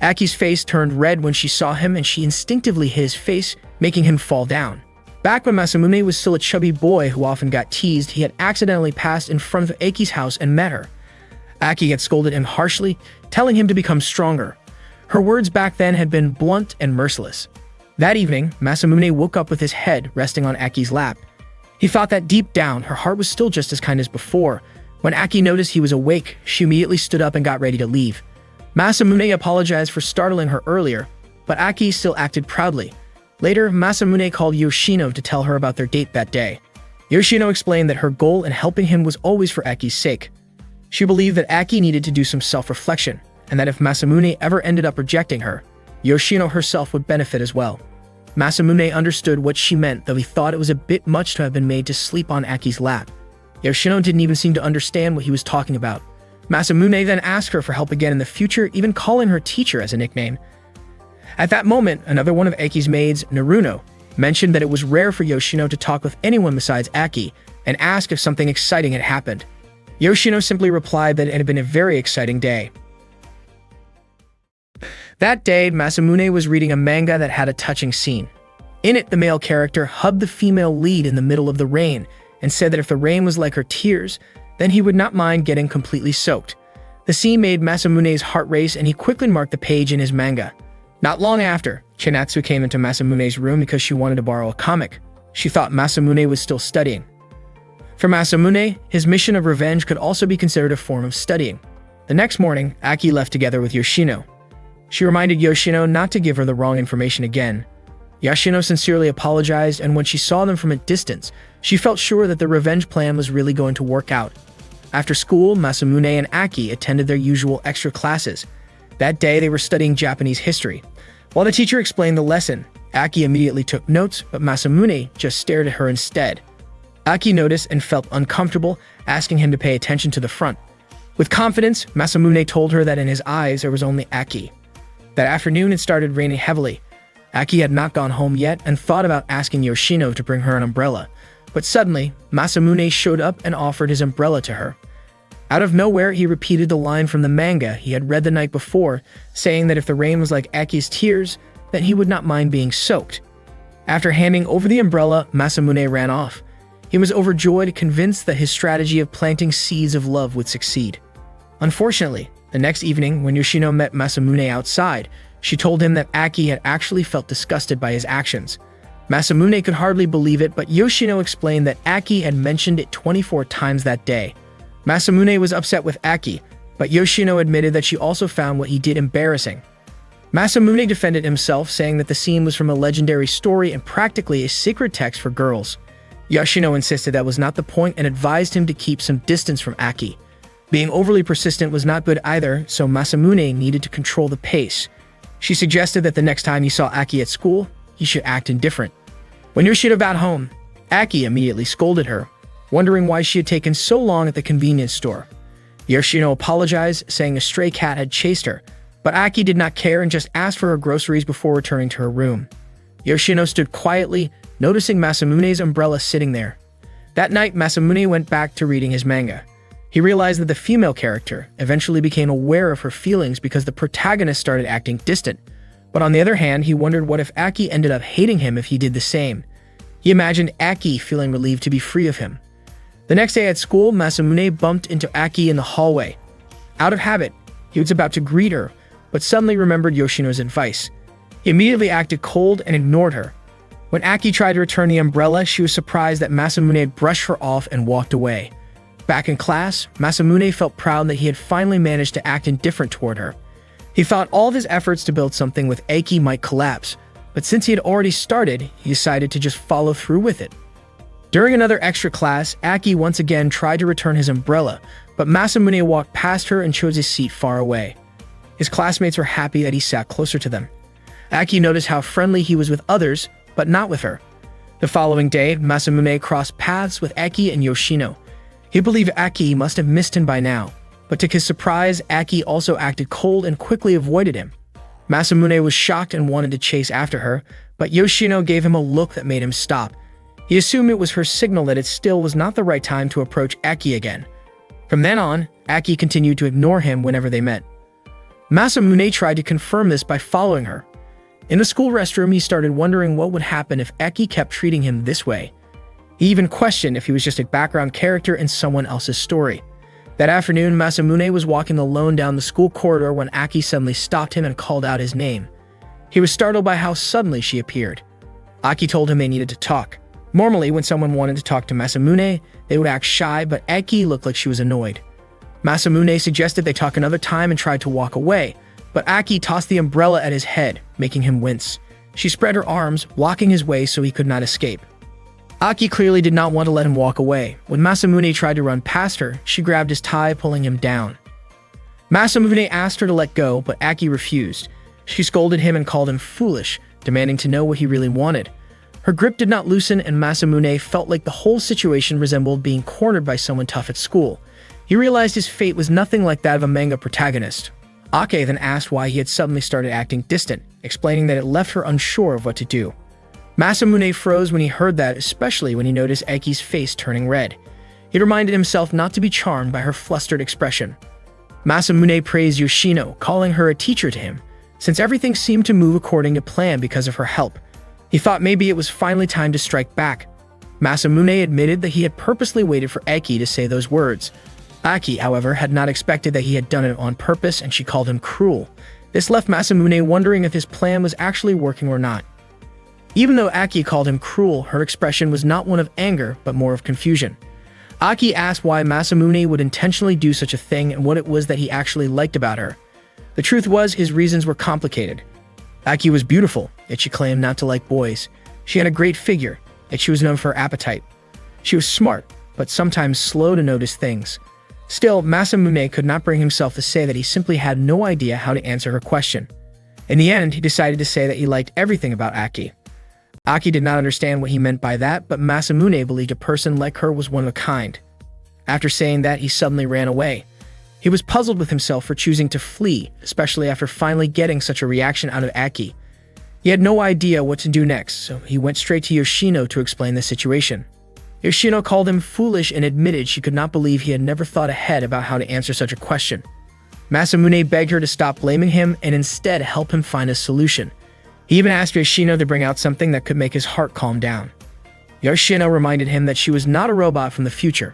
Aki's face turned red when she saw him, and she instinctively hid his face, making him fall down. Back when Masamune was still a chubby boy who often got teased, he had accidentally passed in front of Aki's house and met her. Aki had scolded him harshly, telling him to become stronger. Her words back then had been blunt and merciless. That evening, Masamune woke up with his head resting on Aki's lap. He thought that deep down, her heart was still just as kind as before. When Aki noticed he was awake, she immediately stood up and got ready to leave. Masamune apologized for startling her earlier, but Aki still acted proudly. Later, Masamune called Yoshino to tell her about their date that day. Yoshino explained that her goal in helping him was always for Aki's sake. She believed that Aki needed to do some self-reflection, and that if Masamune ever ended up rejecting her, Yoshino herself would benefit as well. Masamune understood what she meant, though he thought it was a bit much to have been made to sleep on Aki's lap. Yoshino didn't even seem to understand what he was talking about. Masamune then asked her for help again in the future, even calling her teacher as a nickname. At that moment, another one of Aki's maids, Naruno, mentioned that it was rare for Yoshino to talk with anyone besides Aki, and asked if something exciting had happened. Yoshino simply replied that it had been a very exciting day. That day, Masamune was reading a manga that had a touching scene. In it, the male character hugged the female lead in the middle of the rain and said that if the rain was like her tears, then he would not mind getting completely soaked. The scene made Masamune's heart race, and he quickly marked the page in his manga. Not long after, Chinatsu came into Masamune's room because she wanted to borrow a comic. She thought Masamune was still studying. For Masamune, his mission of revenge could also be considered a form of studying. The next morning, Aki left together with Yoshino. She reminded Yoshino not to give her the wrong information again. Yoshino sincerely apologized, and when she saw them from a distance, she felt sure that the revenge plan was really going to work out. After school, Masamune and Aki attended their usual extra classes. That day, they were studying Japanese history. While the teacher explained the lesson, Aki immediately took notes, but Masamune just stared at her instead. Aki noticed and felt uncomfortable, asking him to pay attention to the front. With confidence, Masamune told her that in his eyes there was only Aki. That afternoon, it started raining heavily. Aki had not gone home yet and thought about asking Yoshino to bring her an umbrella. But suddenly, Masamune showed up and offered his umbrella to her. Out of nowhere, he repeated the line from the manga he had read the night before, saying that if the rain was like Aki's tears, then he would not mind being soaked. After handing over the umbrella, Masamune ran off. He was overjoyed, convinced that his strategy of planting seeds of love would succeed. Unfortunately, the next evening, when Yoshino met Masamune outside, she told him that Aki had actually felt disgusted by his actions. Masamune could hardly believe it, but Yoshino explained that Aki had mentioned it 24 times that day. Masamune was upset with Aki, but Yoshino admitted that she also found what he did embarrassing. Masamune defended himself, saying that the scene was from a legendary story and practically a sacred text for girls. Yoshino insisted that was not the point and advised him to keep some distance from Aki. Being overly persistent was not good either, so Masamune needed to control the pace. She suggested that the next time he saw Aki at school, he should act indifferent. When Yoshino got home, Aki immediately scolded her, wondering why she had taken so long at the convenience store. Yoshino apologized, saying a stray cat had chased her, but Aki did not care and just asked for her groceries before returning to her room. Yoshino stood quietly, noticing Masamune's umbrella sitting there. That night, Masamune went back to reading his manga. He realized that the female character eventually became aware of her feelings because the protagonist started acting distant. But on the other hand, he wondered what if Aki ended up hating him if he did the same. He imagined Aki feeling relieved to be free of him. The next day at school, Masamune bumped into Aki in the hallway. Out of habit, he was about to greet her, but suddenly remembered Yoshino's advice. He immediately acted cold and ignored her. When Aki tried to return the umbrella, she was surprised that Masamune had brushed her off and walked away. Back in class, Masamune felt proud that he had finally managed to act indifferent toward her. He thought all of his efforts to build something with Aki might collapse, but since he had already started, he decided to just follow through with it. During another extra class, Aki once again tried to return his umbrella, but Masamune walked past her and chose his seat far away. His classmates were happy that he sat closer to them. Aki noticed how friendly he was with others, but not with her. The following day, Masamune crossed paths with Aki and Yoshino. He believed Aki must have missed him by now, but to his surprise, Aki also acted cold and quickly avoided him. Masamune was shocked and wanted to chase after her, but Yoshino gave him a look that made him stop. He assumed it was her signal that it still was not the right time to approach Aki again. From then on, Aki continued to ignore him whenever they met. Masamune tried to confirm this by following her. In the school restroom, he started wondering what would happen if Aki kept treating him this way. He even questioned if he was just a background character in someone else's story. That afternoon, Masamune was walking alone down the school corridor when Aki suddenly stopped him and called out his name. He was startled by how suddenly she appeared. Aki told him they needed to talk. Normally, when someone wanted to talk to Masamune, they would act shy, but Aki looked like she was annoyed. Masamune suggested they talk another time and tried to walk away, but Aki tossed the umbrella at his head, making him wince. She spread her arms, blocking his way so he could not escape. Aki clearly did not want to let him walk away. When Masamune tried to run past her, she grabbed his tie, pulling him down. Masamune asked her to let go, but Aki refused. She scolded him and called him foolish, demanding to know what he really wanted. Her grip did not loosen, and Masamune felt like the whole situation resembled being cornered by someone tough at school. He realized his fate was nothing like that of a manga protagonist. Aki then asked why he had suddenly started acting distant, explaining that it left her unsure of what to do. Masamune froze when he heard that, especially when he noticed Aki's face turning red. He reminded himself not to be charmed by her flustered expression. Masamune praised Yoshino, calling her a teacher to him, since everything seemed to move according to plan because of her help. He thought maybe it was finally time to strike back. Masamune admitted that he had purposely waited for Aki to say those words. Aki, however, had not expected that he had done it on purpose, and she called him cruel. This left Masamune wondering if his plan was actually working or not. Even though Aki called him cruel, her expression was not one of anger, but more of confusion. Aki asked why Masamune would intentionally do such a thing and what it was that he actually liked about her. The truth was, his reasons were complicated. Aki was beautiful, yet she claimed not to like boys. She had a great figure, yet she was known for her appetite. She was smart, but sometimes slow to notice things. Still, Masamune could not bring himself to say that he simply had no idea how to answer her question. In the end, he decided to say that he liked everything about Aki. Aki did not understand what he meant by that, but Masamune believed a person like her was one of a kind. After saying that, he suddenly ran away. He was puzzled with himself for choosing to flee, especially after finally getting such a reaction out of Aki. He had no idea what to do next, so he went straight to Yoshino to explain the situation. Yoshino called him foolish and admitted she could not believe he had never thought ahead about how to answer such a question. Masamune begged her to stop blaming him and instead help him find a solution. He even asked Yoshino to bring out something that could make his heart calm down. Yoshino reminded him that she was not a robot from the future.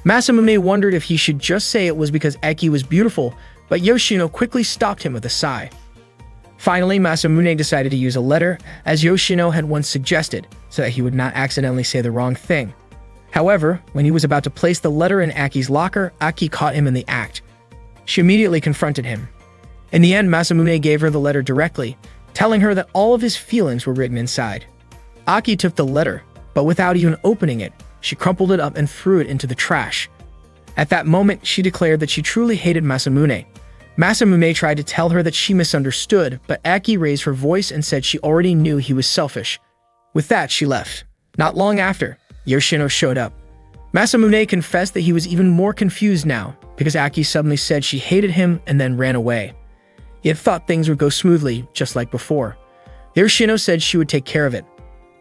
Masamune wondered if he should just say it was because Aki was beautiful, but Yoshino quickly stopped him with a sigh. Finally, Masamune decided to use a letter, as Yoshino had once suggested, so that he would not accidentally say the wrong thing. However, when he was about to place the letter in Aki's locker, Aki caught him in the act. She immediately confronted him. In the end, Masamune gave her the letter directly, telling her that all of his feelings were written inside. Aki took the letter, but without even opening it, she crumpled it up and threw it into the trash. At that moment, she declared that she truly hated Masamune. Masamune tried to tell her that she misunderstood, but Aki raised her voice and said she already knew he was selfish. With that, she left. Not long after, Yoshino showed up. Masamune confessed that he was even more confused now, because Aki suddenly said she hated him and then ran away. He had thought things would go smoothly, just like before. Yoshino said she would take care of it.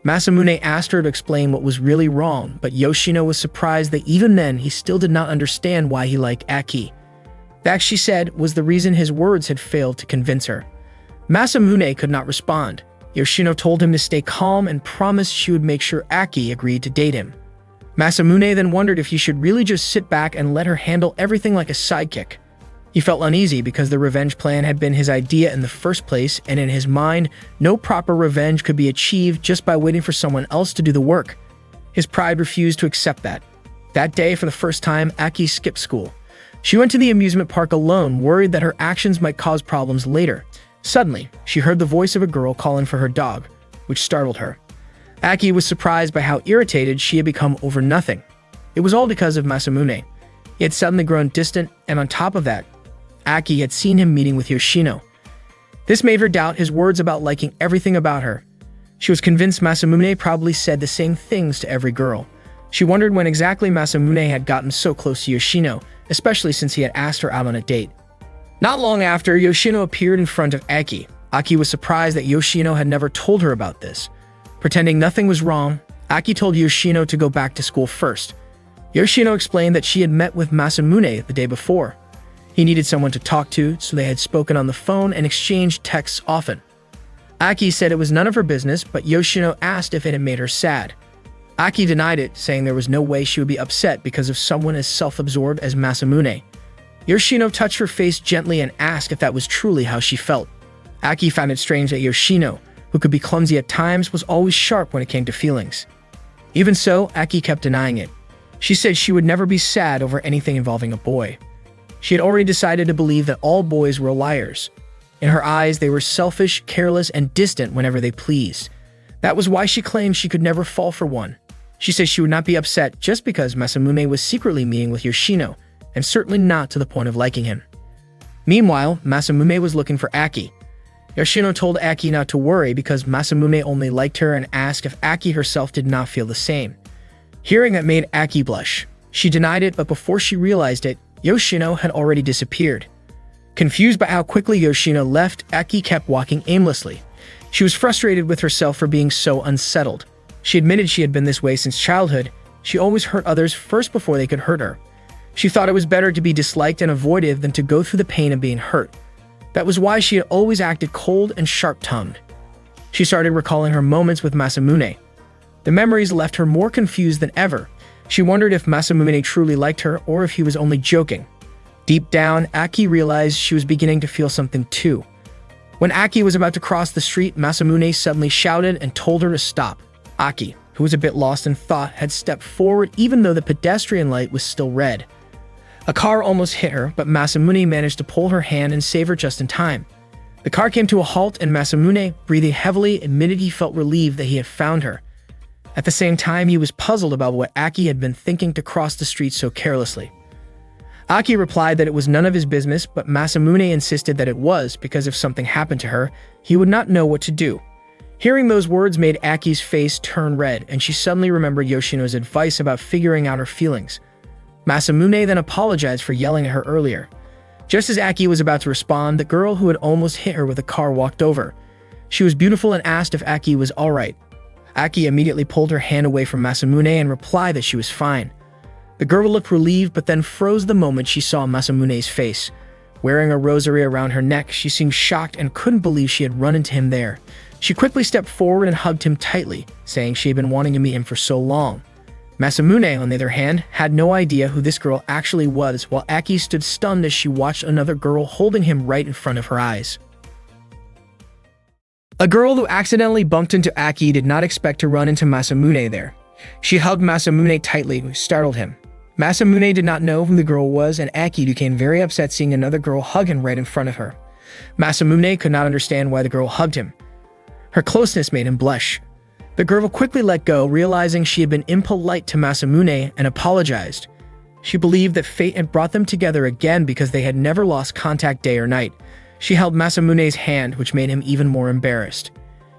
Masamune asked her to explain what was really wrong, but Yoshino was surprised that even then he still did not understand why he liked Aki. That, she said, was the reason his words had failed to convince her. Masamune could not respond. Yoshino told him to stay calm and promised she would make sure Aki agreed to date him. Masamune then wondered if he should really just sit back and let her handle everything like a sidekick. He felt uneasy because the revenge plan had been his idea in the first place, and in his mind, no proper revenge could be achieved just by waiting for someone else to do the work. His pride refused to accept that. That day, for the first time, Aki skipped school. She went to the amusement park alone, worried that her actions might cause problems later. Suddenly, she heard the voice of a girl calling for her dog, which startled her. Aki was surprised by how irritated she had become over nothing. It was all because of Masamune. He had suddenly grown distant, and on top of that, Aki had seen him meeting with Yoshino. This made her doubt his words about liking everything about her. She was convinced Masamune probably said the same things to every girl. She wondered when exactly Masamune had gotten so close to Yoshino, especially since he had asked her out on a date. Not long after, Yoshino appeared in front of Aki. Aki was surprised that Yoshino had never told her about this. Pretending nothing was wrong, Aki told Yoshino to go back to school first. Yoshino explained that she had met with Masamune the day before. He needed someone to talk to, so they had spoken on the phone and exchanged texts often. Aki said it was none of her business, but Yoshino asked if it had made her sad. Aki denied it, saying there was no way she would be upset because of someone as self-absorbed as Masamune. Yoshino touched her face gently and asked if that was truly how she felt. Aki found it strange that Yoshino, who could be clumsy at times, was always sharp when it came to feelings. Even so, Aki kept denying it. She said she would never be sad over anything involving a boy. She had already decided to believe that all boys were liars. In her eyes, they were selfish, careless, and distant whenever they pleased. That was why she claimed she could never fall for one. She said she would not be upset just because Masamune was secretly meeting with Yoshino, and certainly not to the point of liking him. Meanwhile, Masamune was looking for Aki. Yoshino told Aki not to worry because Masamune only liked her and asked if Aki herself did not feel the same. Hearing that made Aki blush. She denied it, but before she realized it, Yoshino had already disappeared. Confused by how quickly Yoshino left, Aki kept walking aimlessly. She was frustrated with herself for being so unsettled. She admitted she had been this way since childhood. She always hurt others first before they could hurt her. She thought it was better to be disliked and avoided than to go through the pain of being hurt. That was why she had always acted cold and sharp-tongued. She started recalling her moments with Masamune. The memories left her more confused than ever. She wondered if Masamune truly liked her or if he was only joking. Deep down, Aki realized she was beginning to feel something too. When Aki was about to cross the street, Masamune suddenly shouted and told her to stop. Aki, who was a bit lost in thought, had stepped forward even though the pedestrian light was still red. A car almost hit her, but Masamune managed to pull her hand and save her just in time. The car came to a halt and Masamune, breathing heavily, admitted he felt relieved that he had found her. At the same time, he was puzzled about what Aki had been thinking to cross the street so carelessly. Aki replied that it was none of his business, but Masamune insisted that it was because if something happened to her, he would not know what to do. Hearing those words made Aki's face turn red, and she suddenly remembered Yoshino's advice about figuring out her feelings. Masamune then apologized for yelling at her earlier. Just as Aki was about to respond, the girl who had almost hit her with a car walked over. She was beautiful and asked if Aki was alright. Aki immediately pulled her hand away from Masamune and replied that she was fine. The girl looked relieved but then froze the moment she saw Masamune's face. Wearing a rosary around her neck, she seemed shocked and couldn't believe she had run into him there. She quickly stepped forward and hugged him tightly, saying she had been wanting to meet him for so long. Masamune, on the other hand, had no idea who this girl actually was, while Aki stood stunned as she watched another girl holding him right in front of her eyes. A girl who accidentally bumped into Aki did not expect to run into Masamune there. She hugged Masamune tightly, which startled him. Masamune did not know who the girl was, and Aki became very upset seeing another girl hug him right in front of her. Masamune could not understand why the girl hugged him. Her closeness made him blush. The girl quickly let go, realizing she had been impolite to Masamune, and apologized. She believed that fate had brought them together again because they had never lost contact day or night. She held Masamune's hand, which made him even more embarrassed.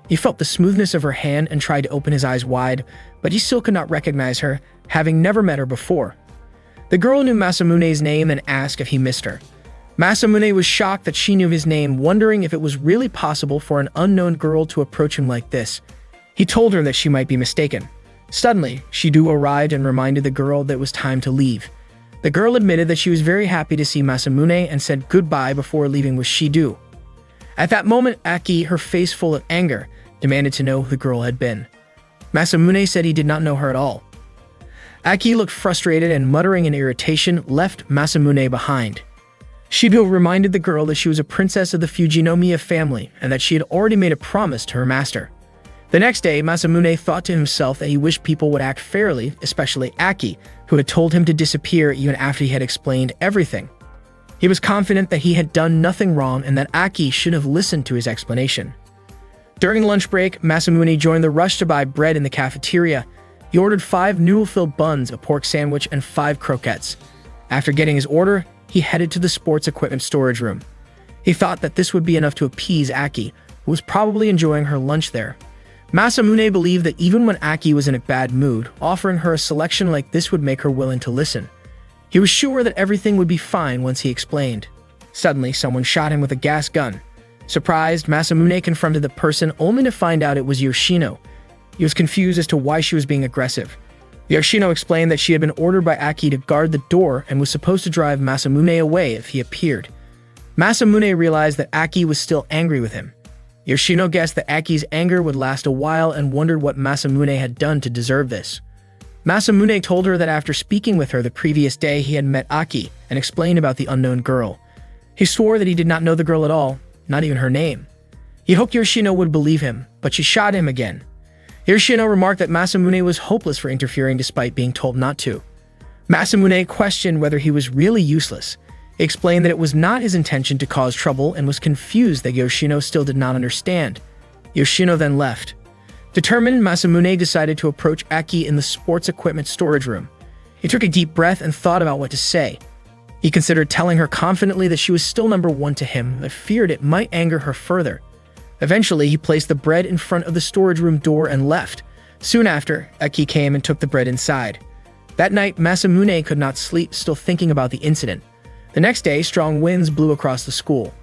He felt the smoothness of her hand and tried to open his eyes wide, but he still could not recognize her, having never met her before. The girl knew Masamune's name and asked if he missed her. Masamune was shocked that she knew his name, wondering if it was really possible for an unknown girl to approach him like this. He told her that she might be mistaken. Suddenly, Shido arrived and reminded the girl that it was time to leave. The girl admitted that she was very happy to see Masamune and said goodbye before leaving with Shido. At that moment, Aki, her face full of anger, demanded to know who the girl had been. Masamune said he did not know her at all. Aki looked frustrated and, muttering in irritation, left Masamune behind. Shido reminded the girl that she was a princess of the Fujinomiya family and that she had already made a promise to her master. The next day, Masamune thought to himself that he wished people would act fairly, especially Aki, who had told him to disappear even after he had explained everything. He was confident that he had done nothing wrong and that Aki should have listened to his explanation. During lunch break, Masamune joined the rush to buy bread in the cafeteria. He ordered 5 noodle-filled buns, a pork sandwich, and 5 croquettes. After getting his order, he headed to the sports equipment storage room. He thought that this would be enough to appease Aki, who was probably enjoying her lunch there. Masamune believed that even when Aki was in a bad mood, offering her a selection like this would make her willing to listen. He was sure that everything would be fine once he explained. Suddenly, someone shot him with a gas gun. Surprised, Masamune confronted the person only to find out it was Yoshino. He was confused as to why she was being aggressive. Yoshino explained that she had been ordered by Aki to guard the door and was supposed to drive Masamune away if he appeared. Masamune realized that Aki was still angry with him. Yoshino guessed that Aki's anger would last a while and wondered what Masamune had done to deserve this. Masamune told her that after speaking with her the previous day he had met Aki and explained about the unknown girl. He swore that he did not know the girl at all, not even her name. He hoped Yoshino would believe him, but she shot him again. Yoshino remarked that Masamune was hopeless for interfering despite being told not to. Masamune questioned whether he was really useless. He explained that it was not his intention to cause trouble and was confused that Yoshino still did not understand. Yoshino then left. Determined, Masamune decided to approach Aki in the sports equipment storage room. He took a deep breath and thought about what to say. He considered telling her confidently that she was still number one to him, but feared it might anger her further. Eventually, he placed the bread in front of the storage room door and left. Soon after, Aki came and took the bread inside. That night, Masamune could not sleep, still thinking about the incident. The next day, strong winds blew across the school.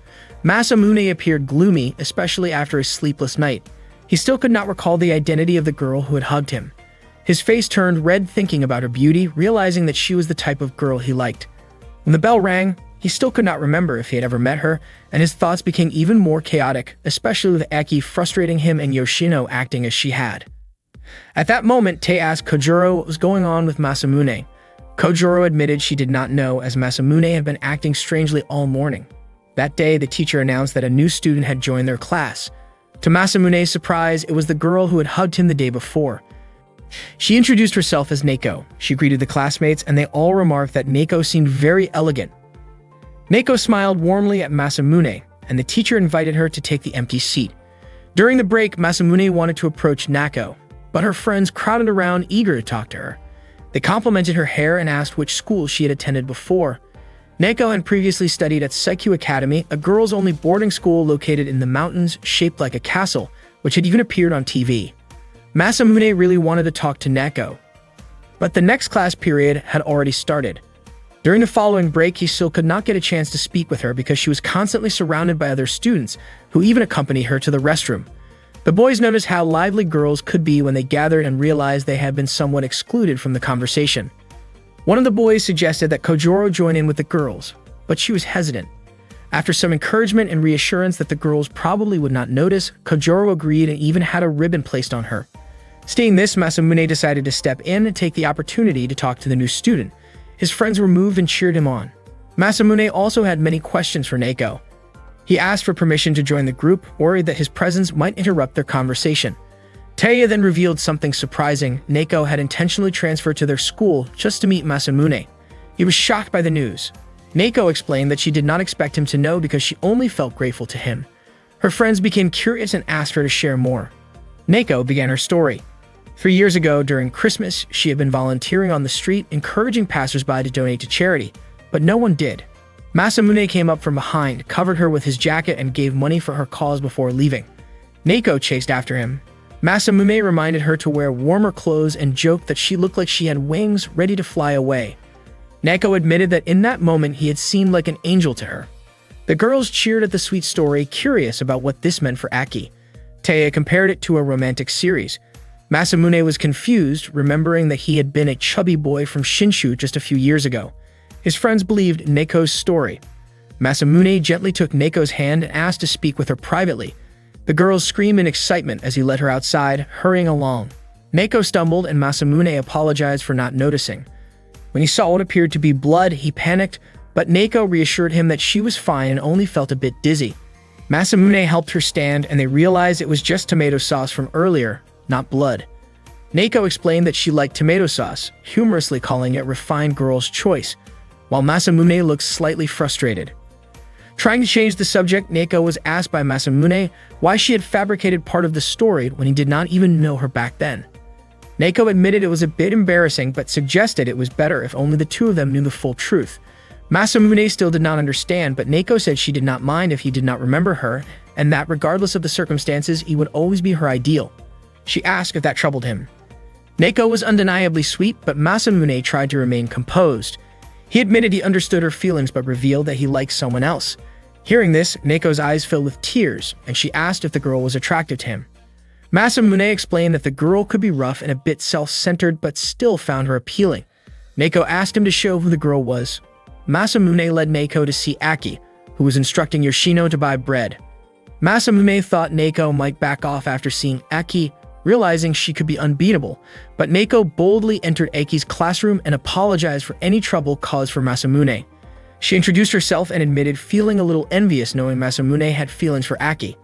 Masamune appeared gloomy, especially after his sleepless night. He still could not recall the identity of the girl who had hugged him. His face turned red thinking about her beauty, realizing that she was the type of girl he liked. When the bell rang, he still could not remember if he had ever met her, and his thoughts became even more chaotic, especially with Aki frustrating him and Yoshino acting as she had. At that moment, Tei asked Kojuro what was going on with Masamune. Kojuro admitted she did not know, as Masamune had been acting strangely all morning. That day, the teacher announced that a new student had joined their class. To Masamune's surprise, it was the girl who had hugged him the day before. She introduced herself as Neko. She greeted the classmates, and they all remarked that Neko seemed very elegant. Neko smiled warmly at Masamune, and the teacher invited her to take the empty seat. During the break, Masamune wanted to approach Nako, but her friends crowded around eager to talk to her. They complimented her hair and asked which school she had attended before. Neko had previously studied at Seikyu Academy, a girls-only boarding school located in the mountains shaped like a castle, which had even appeared on TV. Masamune really wanted to talk to Neko, but the next class period had already started. During the following break, he still could not get a chance to speak with her because she was constantly surrounded by other students, who even accompanied her to the restroom. The boys noticed how lively girls could be when they gathered and realized they had been somewhat excluded from the conversation. One of the boys suggested that Kojuro join in with the girls, but she was hesitant. After some encouragement and reassurance that the girls probably would not notice, Kojuro agreed and even had a ribbon placed on her. Seeing this, Masamune decided to step in and take the opportunity to talk to the new student. His friends were moved and cheered him on. Masamune also had many questions for Neko. He asked for permission to join the group, worried that his presence might interrupt their conversation. Taya then revealed something surprising. Neko had intentionally transferred to their school just to meet Masamune. He was shocked by the news. Neko explained that she did not expect him to know because she only felt grateful to him. Her friends became curious and asked her to share more. Neko began her story. 3 years ago, during Christmas, she had been volunteering on the street, encouraging passersby to donate to charity, but no one did. Masamune came up from behind, covered her with his jacket, and gave money for her cause before leaving. Neko chased after him. Masamune reminded her to wear warmer clothes and joked that she looked like she had wings ready to fly away. Neko admitted that in that moment he had seemed like an angel to her. The girls cheered at the sweet story, curious about what this meant for Aki. Taya compared it to a romantic series. Masamune was confused, remembering that he had been a chubby boy from Shinshu just a few years ago. His friends believed Neko's story. Masamune gently took Neko's hand and asked to speak with her privately. The girls screamed in excitement as he led her outside, hurrying along. Neko stumbled and Masamune apologized for not noticing. When he saw what appeared to be blood, he panicked, but Neko reassured him that she was fine and only felt a bit dizzy. Masamune helped her stand, and they realized it was just tomato sauce from earlier, not blood. Neko explained that she liked tomato sauce, humorously calling it refined girl's choice, while Masamune looked slightly frustrated. Trying to change the subject, Neko was asked by Masamune why she had fabricated part of the story when he did not even know her back then. Neko admitted it was a bit embarrassing but suggested it was better if only the two of them knew the full truth. Masamune still did not understand, but Neko said she did not mind if he did not remember her and that regardless of the circumstances, he would always be her ideal. She asked if that troubled him. Neko was undeniably sweet, but Masamune tried to remain composed. He admitted he understood her feelings but revealed that he liked someone else. Hearing this, Neko's eyes filled with tears, and she asked if the girl was attractive to him. Masamune explained that the girl could be rough and a bit self-centered but still found her appealing. Neko asked him to show who the girl was. Masamune led Neko to see Aki, who was instructing Yoshino to buy bread. Masamune thought Neko might back off after seeing Aki, realizing she could be unbeatable, but Neko boldly entered Aki's classroom and apologized for any trouble caused for Masamune. She introduced herself and admitted feeling a little envious knowing Masamune had feelings for Aki.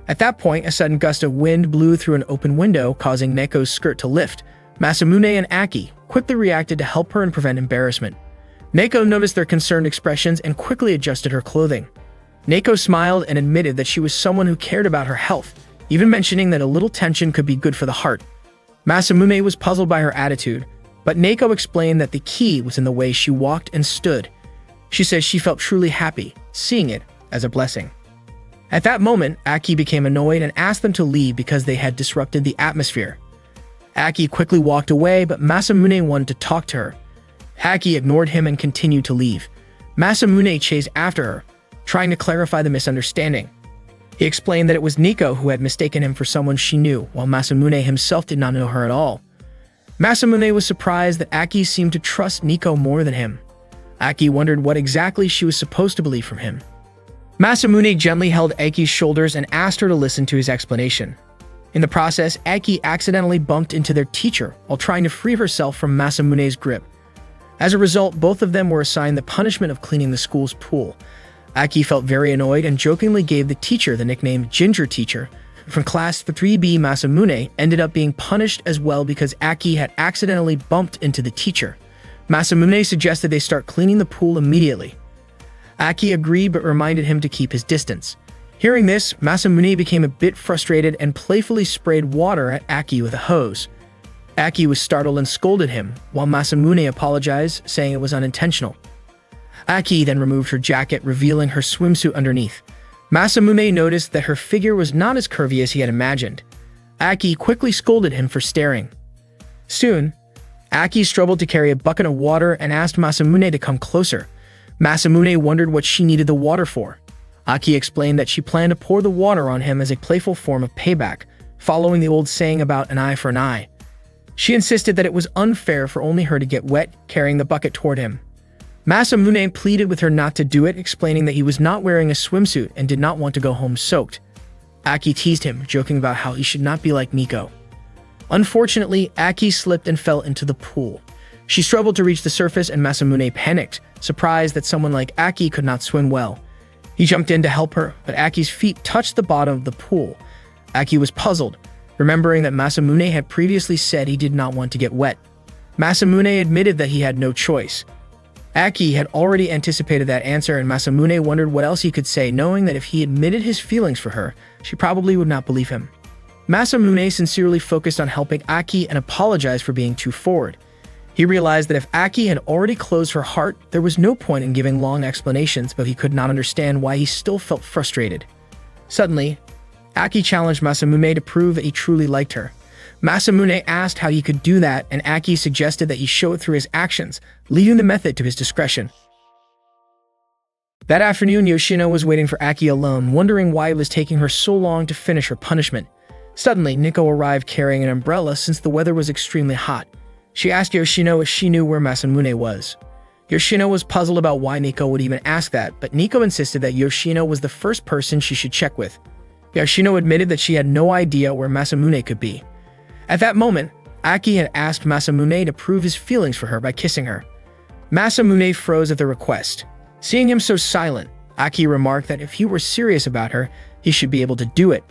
At that point, a sudden gust of wind blew through an open window, causing Neko's skirt to lift. Masamune and Aki quickly reacted to help her and prevent embarrassment. Neko noticed their concerned expressions and quickly adjusted her clothing. Neko smiled and admitted that she was someone who cared about her health, even mentioning that a little tension could be good for the heart. Masamune was puzzled by her attitude, but Neko explained that the key was in the way she walked and stood. She said she felt truly happy, seeing it as a blessing. At that moment, Aki became annoyed and asked them to leave because they had disrupted the atmosphere. Aki quickly walked away, but Masamune wanted to talk to her. Aki ignored him and continued to leave. Masamune chased after her, trying to clarify the misunderstanding. He explained that it was Neko who had mistaken him for someone she knew, while Masamune himself did not know her at all. Masamune was surprised that Aki seemed to trust Neko more than him. Aki wondered what exactly she was supposed to believe from him. Masamune gently held Aki's shoulders and asked her to listen to his explanation. In the process, Aki accidentally bumped into their teacher while trying to free herself from Masamune's grip. As a result, both of them were assigned the punishment of cleaning the school's pool. Aki felt very annoyed and jokingly gave the teacher the nickname Ginger Teacher. From class 3B, Masamune ended up being punished as well because Aki had accidentally bumped into the teacher. Masamune suggested they start cleaning the pool immediately. Aki agreed but reminded him to keep his distance. Hearing this, Masamune became a bit frustrated and playfully sprayed water at Aki with a hose. Aki was startled and scolded him, while Masamune apologized, saying it was unintentional. Aki then removed her jacket, revealing her swimsuit underneath. Masamune noticed that her figure was not as curvy as he had imagined. Aki quickly scolded him for staring. Soon, Aki struggled to carry a bucket of water and asked Masamune to come closer. Masamune wondered what she needed the water for. Aki explained that she planned to pour the water on him as a playful form of payback, following the old saying about an eye for an eye. She insisted that it was unfair for only her to get wet, carrying the bucket toward him. Masamune pleaded with her not to do it, explaining that he was not wearing a swimsuit and did not want to go home soaked. Aki teased him, joking about how he should not be like Neko. Unfortunately, Aki slipped and fell into the pool. She struggled to reach the surface and Masamune panicked, surprised that someone like Aki could not swim well. He jumped in to help her, but Aki's feet touched the bottom of the pool. Aki was puzzled, remembering that Masamune had previously said he did not want to get wet. Masamune admitted that he had no choice. Aki had already anticipated that answer, and Masamune wondered what else he could say, knowing that if he admitted his feelings for her, she probably would not believe him. Masamune sincerely focused on helping Aki and apologized for being too forward. He realized that if Aki had already closed her heart, there was no point in giving long explanations, but he could not understand why he still felt frustrated. Suddenly, Aki challenged Masamune to prove that he truly liked her. Masamune asked how he could do that, and Aki suggested that he show it through his actions, leaving the method to his discretion. That afternoon, Yoshino was waiting for Aki alone, wondering why it was taking her so long to finish her punishment. Suddenly, Neko arrived carrying an umbrella since the weather was extremely hot. She asked Yoshino if she knew where Masamune was. Yoshino was puzzled about why Neko would even ask that, but Neko insisted that Yoshino was the first person she should check with. Yoshino admitted that she had no idea where Masamune could be. At that moment, Aki had asked Masamune to prove his feelings for her by kissing her. Masamune froze at the request. Seeing him so silent, Aki remarked that if he were serious about her, he should be able to do it.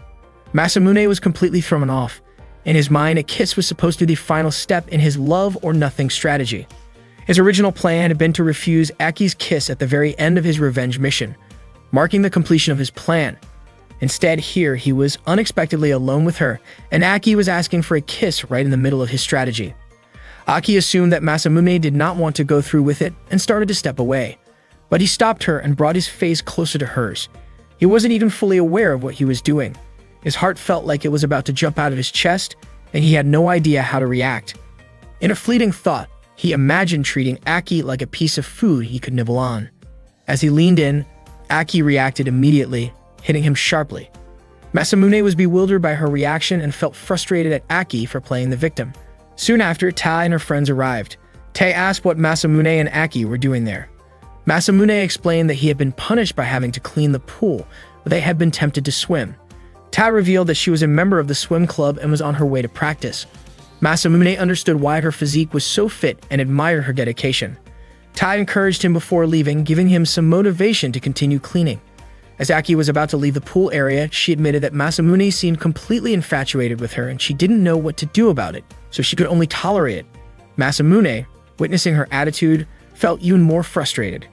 Masamune was completely thrown off. In his mind, a kiss was supposed to be the final step in his love-or-nothing strategy. His original plan had been to refuse Aki's kiss at the very end of his revenge mission. marking the completion of his plan. Instead, here he was unexpectedly alone with her, and Aki was asking for a kiss right in the middle of his strategy. Aki assumed that Masamune did not want to go through with it and started to step away. But he stopped her and brought his face closer to hers. He wasn't even fully aware of what he was doing. His heart felt like it was about to jump out of his chest, and he had no idea how to react. In a fleeting thought, he imagined treating Aki like a piece of food he could nibble on. As he leaned in, Aki reacted immediately, hitting him sharply. Masamune was bewildered by her reaction and felt frustrated at Aki for playing the victim. Soon after, Tai and her friends arrived. Tai asked what Masamune and Aki were doing there. Masamune explained that he had been punished by having to clean the pool, but they had been tempted to swim. Tai revealed that she was a member of the swim club and was on her way to practice. Masamune understood why her physique was so fit and admired her dedication. Tai encouraged him before leaving, giving him some motivation to continue cleaning. As Aki was about to leave the pool area, she admitted that Masamune seemed completely infatuated with her and she didn't know what to do about it, so she could only tolerate it. Masamune, witnessing her attitude, felt even more frustrated.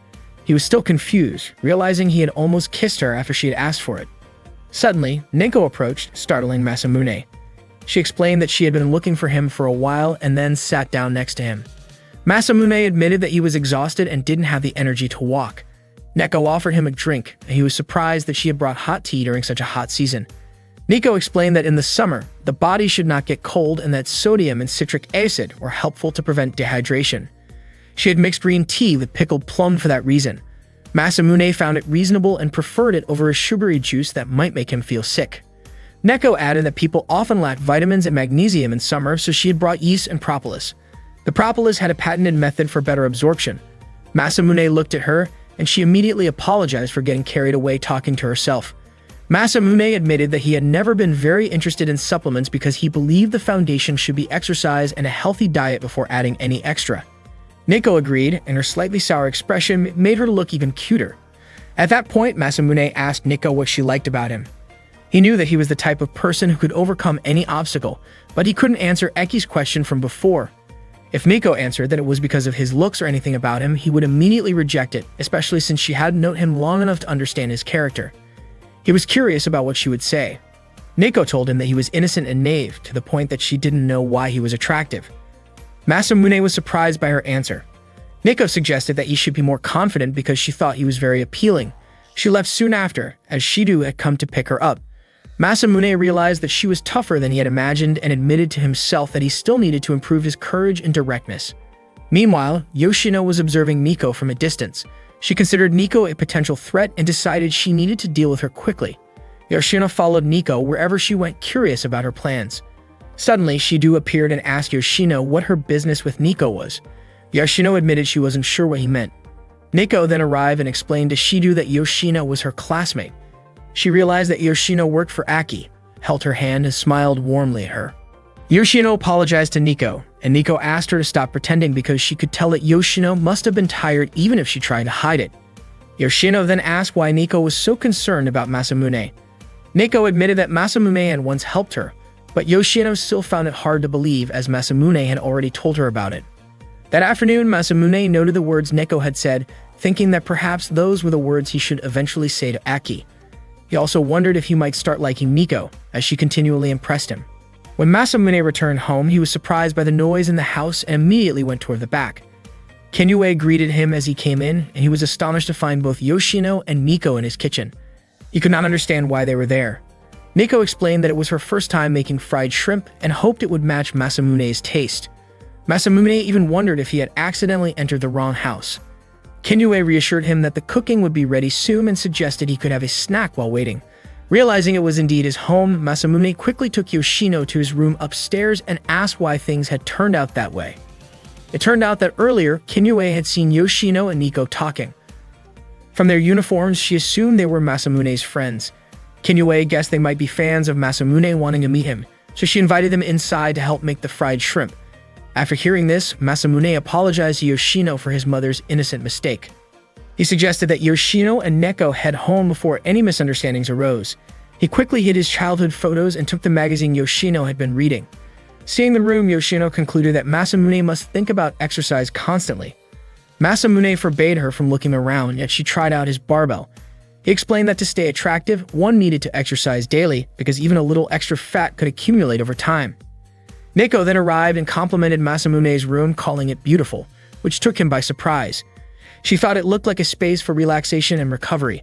He was still confused, realizing he had almost kissed her after she had asked for it. Suddenly, Nico approached, startling Masamune. She explained that she had been looking for him for a while and then sat down next to him. Masamune admitted that he was exhausted and didn't have the energy to walk. Neko offered him a drink, and he was surprised that she had brought hot tea during such a hot season. Nico explained that in the summer, the body should not get cold and that sodium and citric acid were helpful to prevent dehydration. She had mixed green tea with pickled plum for that reason. Masamune found it reasonable and preferred it over a sugary juice that might make him feel sick. Neko added that people often lack vitamins and magnesium in summer, so she had brought yeast and propolis. The propolis had a patented method for better absorption. Masamune looked at her, and she immediately apologized for getting carried away talking to herself. Masamune admitted that he had never been very interested in supplements because he believed the foundation should be exercise and a healthy diet before adding any extra. Nico agreed, and her slightly sour expression made her look even cuter. At that point, Masamune asked Nico what she liked about him. He knew that he was the type of person who could overcome any obstacle, but he couldn't answer Eki's question from before. If Nico answered that it was because of his looks or anything about him, he would immediately reject it, especially since she hadn't known him long enough to understand his character. He was curious about what she would say. Nico told him that he was innocent and naive, to the point that she didn't know why he was attractive. Masamune was surprised by her answer. Nico suggested that he should be more confident because she thought he was very appealing. She left soon after, as Shido had come to pick her up. Masamune realized that she was tougher than he had imagined and admitted to himself that he still needed to improve his courage and directness. Meanwhile, Yoshino was observing Nico from a distance. She considered Nico a potential threat and decided she needed to deal with her quickly. Yoshino followed Nico wherever she went, curious about her plans. Suddenly, Shido appeared and asked Yoshino what her business with Nico was. Yoshino admitted she wasn't sure what he meant. Nico then arrived and explained to Shido that Yoshino was her classmate. She realized that Yoshino worked for Aki, held her hand and smiled warmly at her. Yoshino apologized to Nico, and Nico asked her to stop pretending because she could tell that Yoshino must have been tired even if she tried to hide it. Yoshino then asked why Nico was so concerned about Masamune. Nico admitted that Masamune had once helped her, but Yoshino still found it hard to believe as Masamune had already told her about it. That afternoon, Masamune noted the words Nico had said, thinking that perhaps those were the words he should eventually say to Aki. He also wondered if he might start liking Nico, as she continually impressed him. When Masamune returned home, he was surprised by the noise in the house and immediately went toward the back. Kinyue greeted him as he came in, and he was astonished to find both Yoshino and Nico in his kitchen. He could not understand why they were there. Nico explained that it was her first time making fried shrimp and hoped it would match Masamune's taste. Masamune even wondered if he had accidentally entered the wrong house. Kinyue reassured him that the cooking would be ready soon and suggested he could have a snack while waiting. Realizing it was indeed his home, Masamune quickly took Yoshino to his room upstairs and asked why things had turned out that way. It turned out that earlier, Kinyue had seen Yoshino and Nico talking. From their uniforms, she assumed they were Masamune's friends. Kinyue guessed they might be fans of Masamune wanting to meet him, so she invited them inside to help make the fried shrimp. After hearing this, Masamune apologized to Yoshino for his mother's innocent mistake. He suggested that Yoshino and Neko head home before any misunderstandings arose. He quickly hid his childhood photos and took the magazine Yoshino had been reading. Seeing the room, Yoshino concluded that Masamune must think about exercise constantly. Masamune forbade her from looking around, yet she tried out his barbell. He explained that to stay attractive, one needed to exercise daily because even a little extra fat could accumulate over time. Neko then arrived and complimented Masamune's room, calling it beautiful, which took him by surprise. She thought it looked like a space for relaxation and recovery.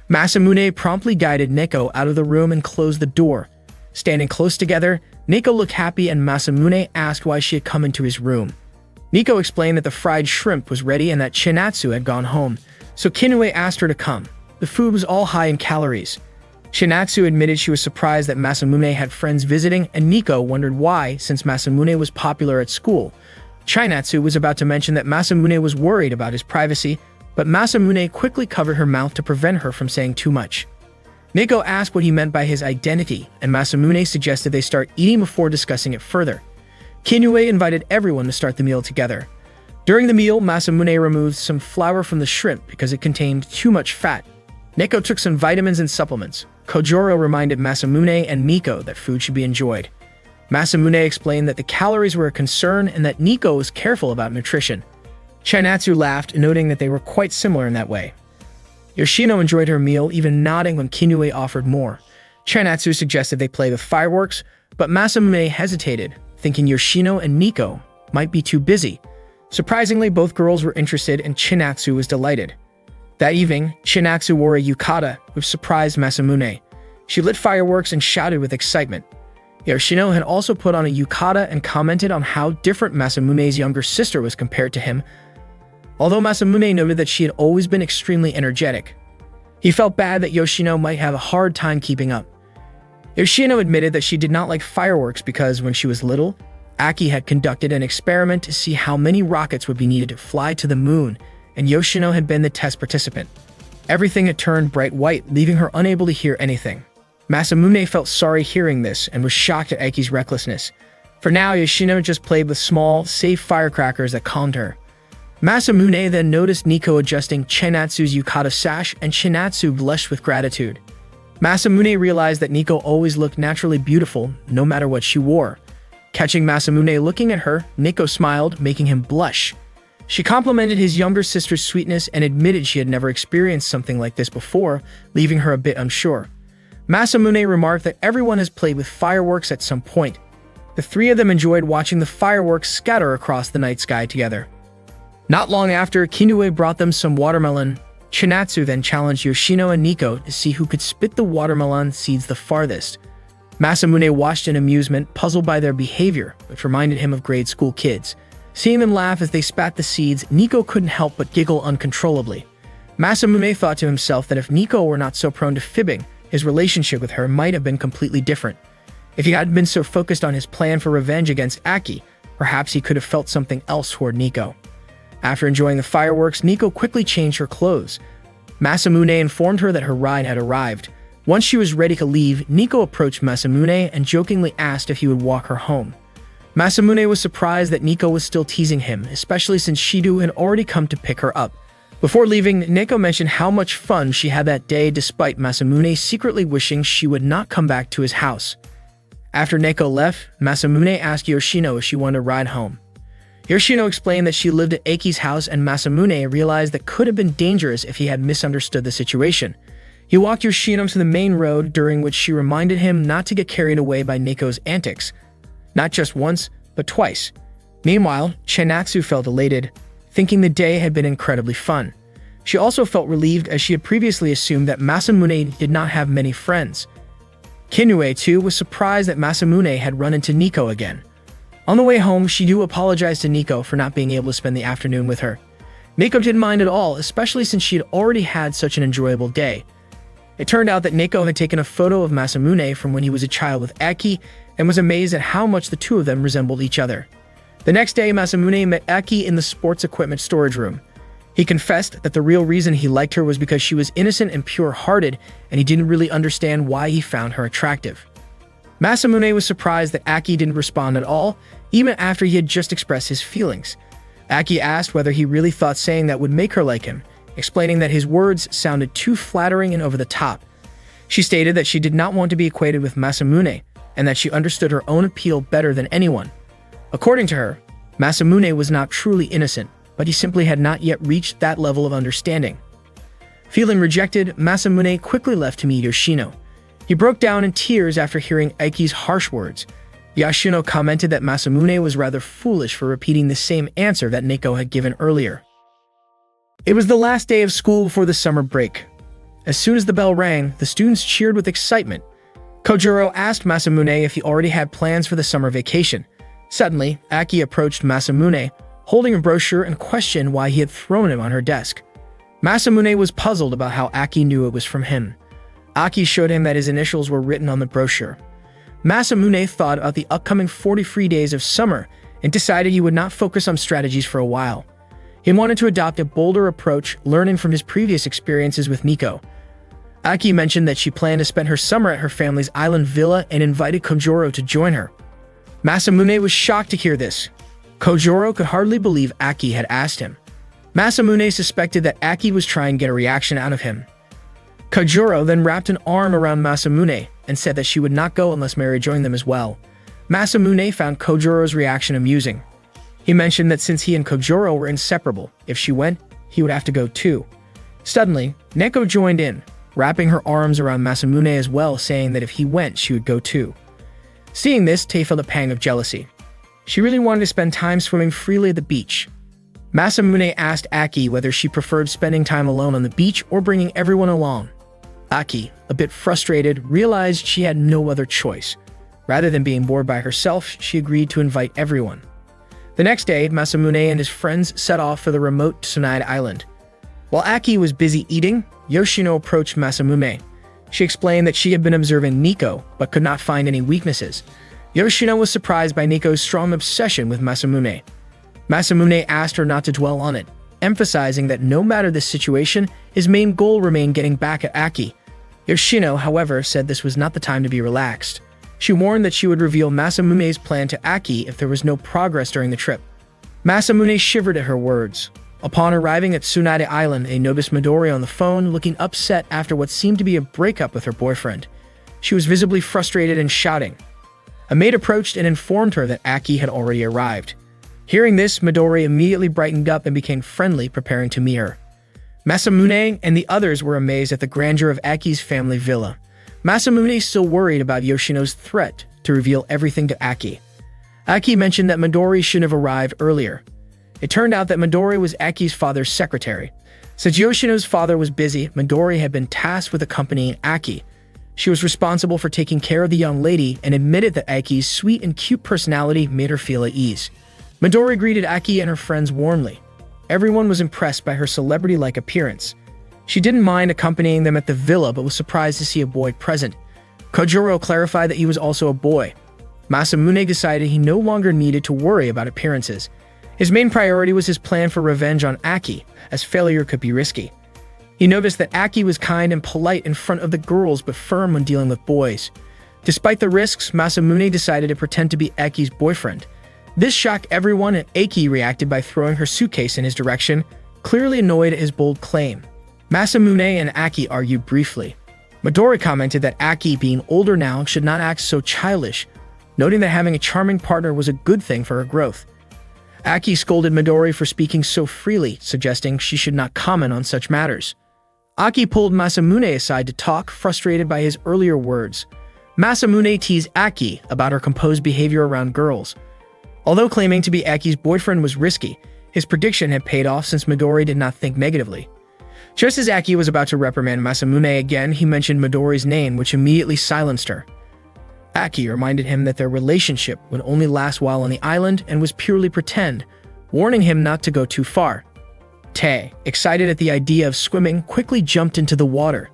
Masamune promptly guided Neko out of the room and closed the door. Standing close together, Neko looked happy and Masamune asked why she had come into his room. Neko explained that the fried shrimp was ready and that Chinatsu had gone home, so Kinue asked her to come. The food was all high in calories. Chinatsu admitted she was surprised that Masamune had friends visiting, and Neko wondered why, since Masamune was popular at school. Chinatsu was about to mention that Masamune was worried about his privacy, but Masamune quickly covered her mouth to prevent her from saying too much. Neko asked what he meant by his identity, and Masamune suggested they start eating before discussing it further. Kinue invited everyone to start the meal together. During the meal, Masamune removed some flour from the shrimp because it contained too much fat. Neko took some vitamins and supplements. Kojoro reminded Masamune and Miko that food should be enjoyed. Masamune explained that the calories were a concern and that Neko was careful about nutrition. Chinatsu laughed, noting that they were quite similar in that way. Yoshino enjoyed her meal, even nodding when Kinue offered more. Chinatsu suggested they play with fireworks, but Masamune hesitated, thinking Yoshino and Neko might be too busy. Surprisingly, both girls were interested and Chinatsu was delighted. That evening, Chinatsu wore a yukata, which surprised Masamune. She lit fireworks and shouted with excitement. Yoshino had also put on a yukata and commented on how different Masamune's younger sister was compared to him, although Masamune noted that she had always been extremely energetic. He felt bad that Yoshino might have a hard time keeping up. Yoshino admitted that she did not like fireworks because when she was little, Aki had conducted an experiment to see how many rockets would be needed to fly to the moon, and Yoshino had been the test participant. Everything had turned bright white, leaving her unable to hear anything. Masamune felt sorry hearing this and was shocked at Aki's recklessness. For now, Yoshino just played with small, safe firecrackers that calmed her. Masamune then noticed Neko adjusting Chinatsu's yukata sash, and Chinatsu blushed with gratitude. Masamune realized that Neko always looked naturally beautiful, no matter what she wore. Catching Masamune looking at her, Neko smiled, making him blush. She complimented his younger sister's sweetness and admitted she had never experienced something like this before, leaving her a bit unsure. Masamune remarked that everyone has played with fireworks at some point. The three of them enjoyed watching the fireworks scatter across the night sky together. Not long after, Kinue brought them some watermelon. Chinatsu then challenged Yoshino and Neko to see who could spit the watermelon seeds the farthest. Masamune watched in amusement, puzzled by their behavior, which reminded him of grade school kids. Seeing them laugh as they spat the seeds, Neko couldn't help but giggle uncontrollably. Masamune thought to himself that if Neko were not so prone to fibbing, his relationship with her might have been completely different. If he hadn't been so focused on his plan for revenge against Aki, perhaps he could have felt something else toward Neko. After enjoying the fireworks, Neko quickly changed her clothes. Masamune informed her that her ride had arrived. Once she was ready to leave, Neko approached Masamune and jokingly asked if he would walk her home. Masamune was surprised that Neko was still teasing him, especially since Shido had already come to pick her up. Before leaving, Neko mentioned how much fun she had that day despite Masamune secretly wishing she would not come back to his house. After Neko left, Masamune asked Yoshino if she wanted to ride home. Yoshino explained that she lived at Aki's house, and Masamune realized that could have been dangerous if he had misunderstood the situation. He walked Yoshino to the main road, during which she reminded him not to get carried away by Neko's antics. Not just once, but twice. Meanwhile, Chinatsu felt elated, thinking the day had been incredibly fun. She also felt relieved as she had previously assumed that Masamune did not have many friends. Kinue, too, was surprised that Masamune had run into Neko again. On the way home, Shido apologized to Neko for not being able to spend the afternoon with her. Neko didn't mind at all, especially since she had already had such an enjoyable day. It turned out that Neko had taken a photo of Masamune from when he was a child with Aki and was amazed at how much the two of them resembled each other. The next day, Masamune met Aki in the sports equipment storage room. He confessed that the real reason he liked her was because she was innocent and pure-hearted, and he didn't really understand why he found her attractive. Masamune was surprised that Aki didn't respond at all, even after he had just expressed his feelings. Aki asked whether he really thought saying that would make her like him, explaining that his words sounded too flattering and over the top. She stated that she did not want to be equated with Masamune, and that she understood her own appeal better than anyone. According to her, Masamune was not truly innocent, but he simply had not yet reached that level of understanding. Feeling rejected, Masamune quickly left to meet Yoshino. He broke down in tears after hearing Aiki's harsh words. Yoshino commented that Masamune was rather foolish for repeating the same answer that Nico had given earlier. It was the last day of school before the summer break. As soon as the bell rang, the students cheered with excitement. Kojuro asked Masamune if he already had plans for the summer vacation. Suddenly, Aki approached Masamune, holding a brochure, and questioned why he had thrown it on her desk. Masamune was puzzled about how Aki knew it was from him. Aki showed him that his initials were written on the brochure. Masamune thought about the upcoming 40 free days of summer and decided he would not focus on strategies for a while. He wanted to adopt a bolder approach, learning from his previous experiences with Nico. Aki mentioned that she planned to spend her summer at her family's island villa and invited Kojuro to join her. Masamune was shocked to hear this. Kojuro could hardly believe Aki had asked him. Masamune suspected that Aki was trying to get a reaction out of him. Kojuro then wrapped an arm around Masamune and said that she would not go unless Mary joined them as well. Masamune found Kojuro's reaction amusing. He mentioned that since he and Kojuro were inseparable, if she went, he would have to go too. Suddenly, Neko joined in, wrapping her arms around Masamune as well, saying that if he went, she would go too. Seeing this, Tae felt a pang of jealousy. She really wanted to spend time swimming freely at the beach. Masamune asked Aki whether she preferred spending time alone on the beach or bringing everyone along. Aki, a bit frustrated, realized she had no other choice. Rather than being bored by herself, she agreed to invite everyone. The next day, Masamune and his friends set off for the remote Tsunade Island. While Aki was busy eating, Yoshino approached Masamune. She explained that she had been observing Nico, but could not find any weaknesses. Yoshino was surprised by Nico's strong obsession with Masamune. Masamune asked her not to dwell on it, emphasizing that no matter the situation, his main goal remained getting back at Aki. Yoshino, however, said this was not the time to be relaxed. She warned that she would reveal Masamune's plan to Aki if there was no progress during the trip. Masamune shivered at her words. Upon arriving at Tsunade Island, they noticed Midori on the phone, looking upset after what seemed to be a breakup with her boyfriend. She was visibly frustrated and shouting. A maid approached and informed her that Aki had already arrived. Hearing this, Midori immediately brightened up and became friendly, preparing to meet her. Masamune and the others were amazed at the grandeur of Aki's family villa. Masamune still worried about Yoshino's threat to reveal everything to Aki. Aki mentioned that Midori shouldn't have arrived earlier. It turned out that Midori was Aki's father's secretary. Since Yoshino's father was busy, Midori had been tasked with accompanying Aki. She was responsible for taking care of the young lady and admitted that Aki's sweet and cute personality made her feel at ease. Midori greeted Aki and her friends warmly. Everyone was impressed by her celebrity-like appearance. She didn't mind accompanying them at the villa, but was surprised to see a boy present. Kojuro clarified that he was also a boy. Masamune decided he no longer needed to worry about appearances. His main priority was his plan for revenge on Aki, as failure could be risky. He noticed that Aki was kind and polite in front of the girls but firm when dealing with boys. Despite the risks, Masamune decided to pretend to be Aki's boyfriend. This shocked everyone, and Aki reacted by throwing her suitcase in his direction, clearly annoyed at his bold claim. Masamune and Aki argued briefly. Midori commented that Aki, being older now, should not act so childish, noting that having a charming partner was a good thing for her growth. Aki scolded Midori for speaking so freely, suggesting she should not comment on such matters. Aki pulled Masamune aside to talk, frustrated by his earlier words. Masamune teased Aki about her composed behavior around girls. Although claiming to be Aki's boyfriend was risky, his prediction had paid off since Midori did not think negatively. Just as Aki was about to reprimand Masamune again, he mentioned Midori's name, which immediately silenced her. Aki reminded him that their relationship would only last while on the island and was purely pretend, warning him not to go too far. Tae, excited at the idea of swimming, quickly jumped into the water.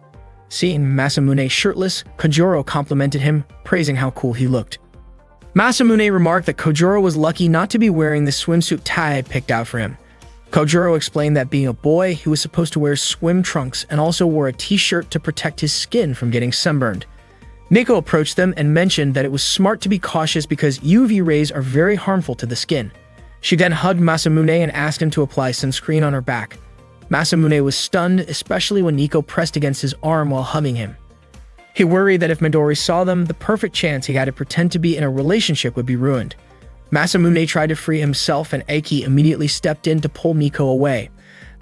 Seeing Masamune shirtless, Kojuro complimented him, praising how cool he looked. Masamune remarked that Kojuro was lucky not to be wearing the swimsuit Tae had picked out for him. Kojuro explained that being a boy, he was supposed to wear swim trunks and also wore a t-shirt to protect his skin from getting sunburned. Nico approached them and mentioned that it was smart to be cautious because UV rays are very harmful to the skin. She then hugged Masamune and asked him to apply sunscreen on her back. Masamune was stunned, especially when Nico pressed against his arm while hugging him. He worried that if Midori saw them, the perfect chance he had to pretend to be in a relationship would be ruined. Masamune tried to free himself and Aki immediately stepped in to pull Nico away.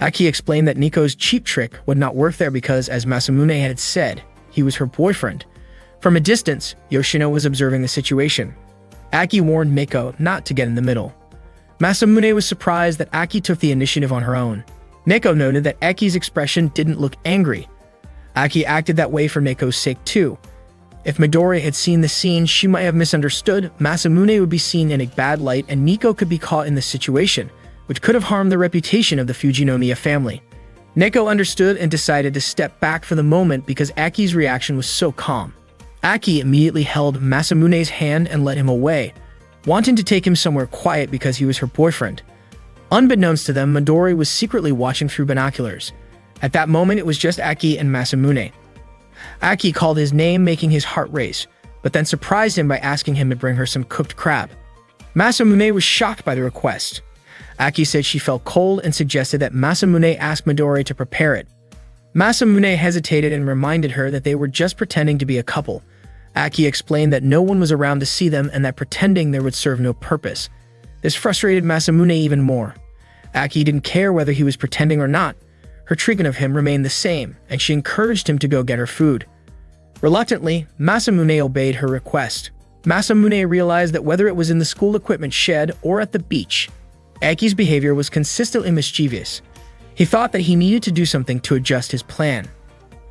Aki explained that Nico's cheap trick would not work there because, as Masamune had said, he was her boyfriend. From a distance, Yoshino was observing the situation. Aki warned Miko not to get in the middle. Masamune was surprised that Aki took the initiative on her own. Miko noted that Aki's expression didn't look angry. Aki acted that way for Miko's sake too. If Midori had seen the scene, she might have misunderstood. Masamune would be seen in a bad light and Nico could be caught in this situation, which could have harmed the reputation of the Fujinomiya family. Neko understood and decided to step back for the moment because Aki's reaction was so calm. Aki immediately held Masamune's hand and led him away, wanting to take him somewhere quiet because he was her boyfriend. Unbeknownst to them, Midori was secretly watching through binoculars. At that moment, it was just Aki and Masamune. Aki called his name, making his heart race, but then surprised him by asking him to bring her some cooked crab. Masamune was shocked by the request. Aki said she felt cold and suggested that Masamune ask Midori to prepare it. Masamune hesitated and reminded her that they were just pretending to be a couple. Aki explained that no one was around to see them and that pretending there would serve no purpose. This frustrated Masamune even more. Aki didn't care whether he was pretending or not. Her treatment of him remained the same, and she encouraged him to go get her food. Reluctantly, Masamune obeyed her request. Masamune realized that whether it was in the school equipment shed or at the beach, Aki's behavior was consistently mischievous. He thought that he needed to do something to adjust his plan.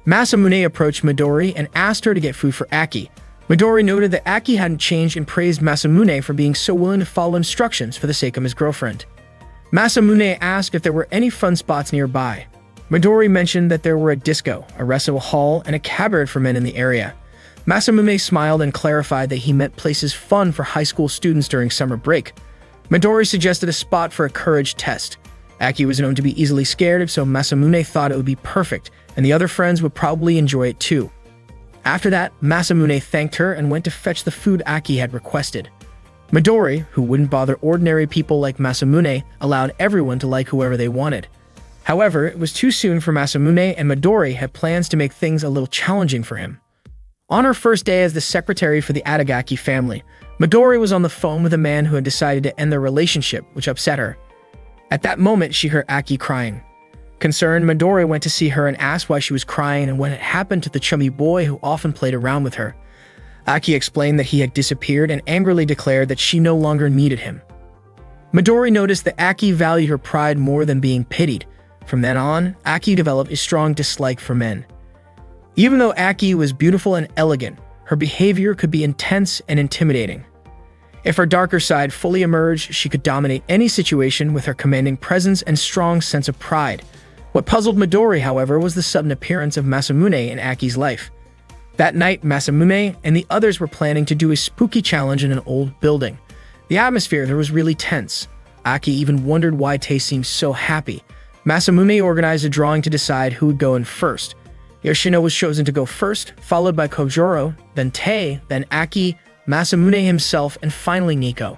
Masamune approached Midori and asked her to get food for Aki. Midori noted that Aki hadn't changed and praised Masamune for being so willing to follow instructions for the sake of his girlfriend. Masamune asked if there were any fun spots nearby. Midori mentioned that there were a disco, a recital hall, and a cabaret for men in the area. Masamune smiled and clarified that he meant places fun for high school students during summer break. Midori suggested a spot for a courage test. Aki was known to be easily scared, so Masamune thought it would be perfect, and the other friends would probably enjoy it too. After that, Masamune thanked her and went to fetch the food Aki had requested. Midori, who wouldn't bother ordinary people like Masamune, allowed everyone to like whoever they wanted. However, it was too soon for Masamune, and Midori had plans to make things a little challenging for him. On her first day as the secretary for the Adagaki family, Midori was on the phone with a man who had decided to end their relationship, which upset her. At that moment, she heard Aki crying. Concerned, Midori went to see her and asked why she was crying and what had happened to the chubby boy who often played around with her. Aki explained that he had disappeared and angrily declared that she no longer needed him. Midori noticed that Aki valued her pride more than being pitied. From then on, Aki developed a strong dislike for men. Even though Aki was beautiful and elegant, her behavior could be intense and intimidating. If her darker side fully emerged, she could dominate any situation with her commanding presence and strong sense of pride. What puzzled Midori, however, was the sudden appearance of Masamune in Aki's life. That night, Masamune and the others were planning to do a spooky challenge in an old building. The atmosphere there was really tense. Aki even wondered why Tae seemed so happy. Masamune organized a drawing to decide who would go in first. Yoshino was chosen to go first, followed by Kojuro, then Tae, then Aki, Masamune himself, and finally Nico.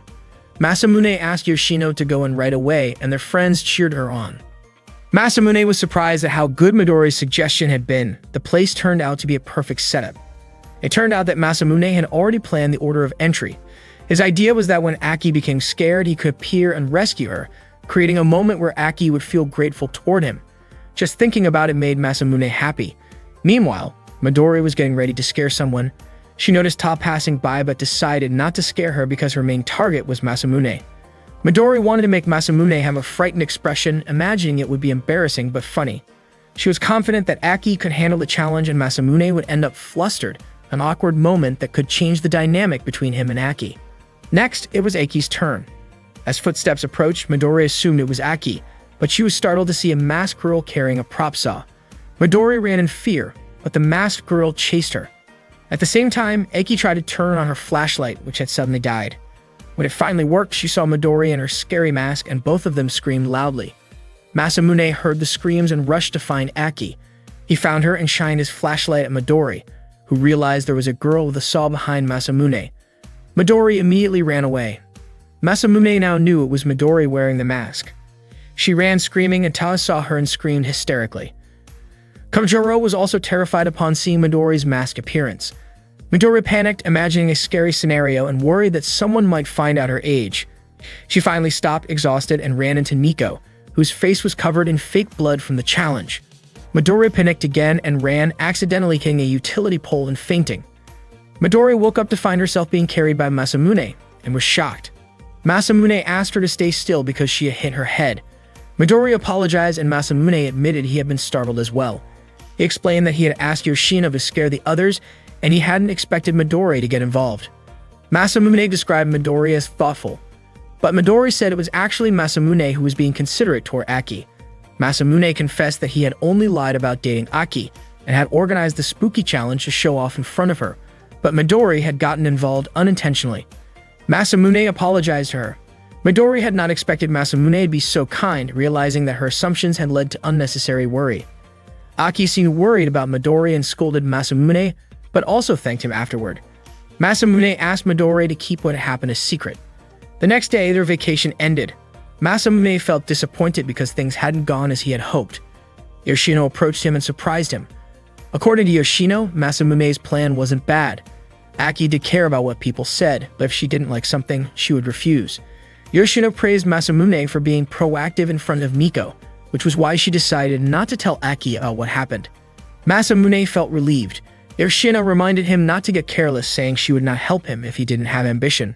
Masamune asked Yoshino to go in right away, and their friends cheered her on. Masamune was surprised at how good Midori's suggestion had been. The place turned out to be a perfect setup. It turned out that Masamune had already planned the order of entry. His idea was that when Aki became scared, he could appear and rescue her, creating a moment where Aki would feel grateful toward him. Just thinking about it made Masamune happy. Meanwhile, Midori was getting ready to scare someone. She noticed Ta passing by but decided not to scare her because her main target was Masamune. Midori wanted to make Masamune have a frightened expression, imagining it would be embarrassing but funny. She was confident that Aki could handle the challenge and Masamune would end up flustered, an awkward moment that could change the dynamic between him and Aki. Next, it was Aki's turn. As footsteps approached, Midori assumed it was Aki, but she was startled to see a masked girl carrying a prop saw. Midori ran in fear, but the masked girl chased her. At the same time, Aki tried to turn on her flashlight, which had suddenly died. When it finally worked, she saw Midori in her scary mask, and both of them screamed loudly. Masamune heard the screams and rushed to find Aki. He found her and shined his flashlight at Midori, who realized there was a girl with a saw behind Masamune. Midori immediately ran away. Masamune now knew it was Midori wearing the mask. She ran screaming and Ta saw her and screamed hysterically. Kojuro was also terrified upon seeing Midori's mask appearance. Midori panicked, imagining a scary scenario and worried that someone might find out her age. She finally stopped, exhausted, and ran into Nico, whose face was covered in fake blood from the challenge. Midori panicked again and ran, accidentally hitting a utility pole and fainting. Midori woke up to find herself being carried by Masamune and was shocked. Masamune asked her to stay still because she had hit her head. Midori apologized and Masamune admitted he had been startled as well. He explained that he had asked Yoshino to scare the others and he hadn't expected Midori to get involved. Masamune described Midori as thoughtful, but Midori said it was actually Masamune who was being considerate toward Aki. Masamune confessed that he had only lied about dating Aki and had organized the spooky challenge to show off in front of her, but Midori had gotten involved unintentionally. Masamune apologized to her. Midori had not expected Masamune to be so kind, realizing that her assumptions had led to unnecessary worry. Aki seemed worried about Midori and scolded Masamune, but also thanked him afterward. Masamune asked Midori to keep what had happened a secret. The next day, their vacation ended. Masamune felt disappointed because things hadn't gone as he had hoped. Yoshino approached him and surprised him. According to Yoshino, Masamune's plan wasn't bad. Aki did care about what people said, but if she didn't like something, she would refuse. Yoshino praised Masamune for being proactive in front of Miko, which was why she decided not to tell Aki about what happened. Masamune felt relieved. Yoshino reminded him not to get careless, saying she would not help him if he didn't have ambition.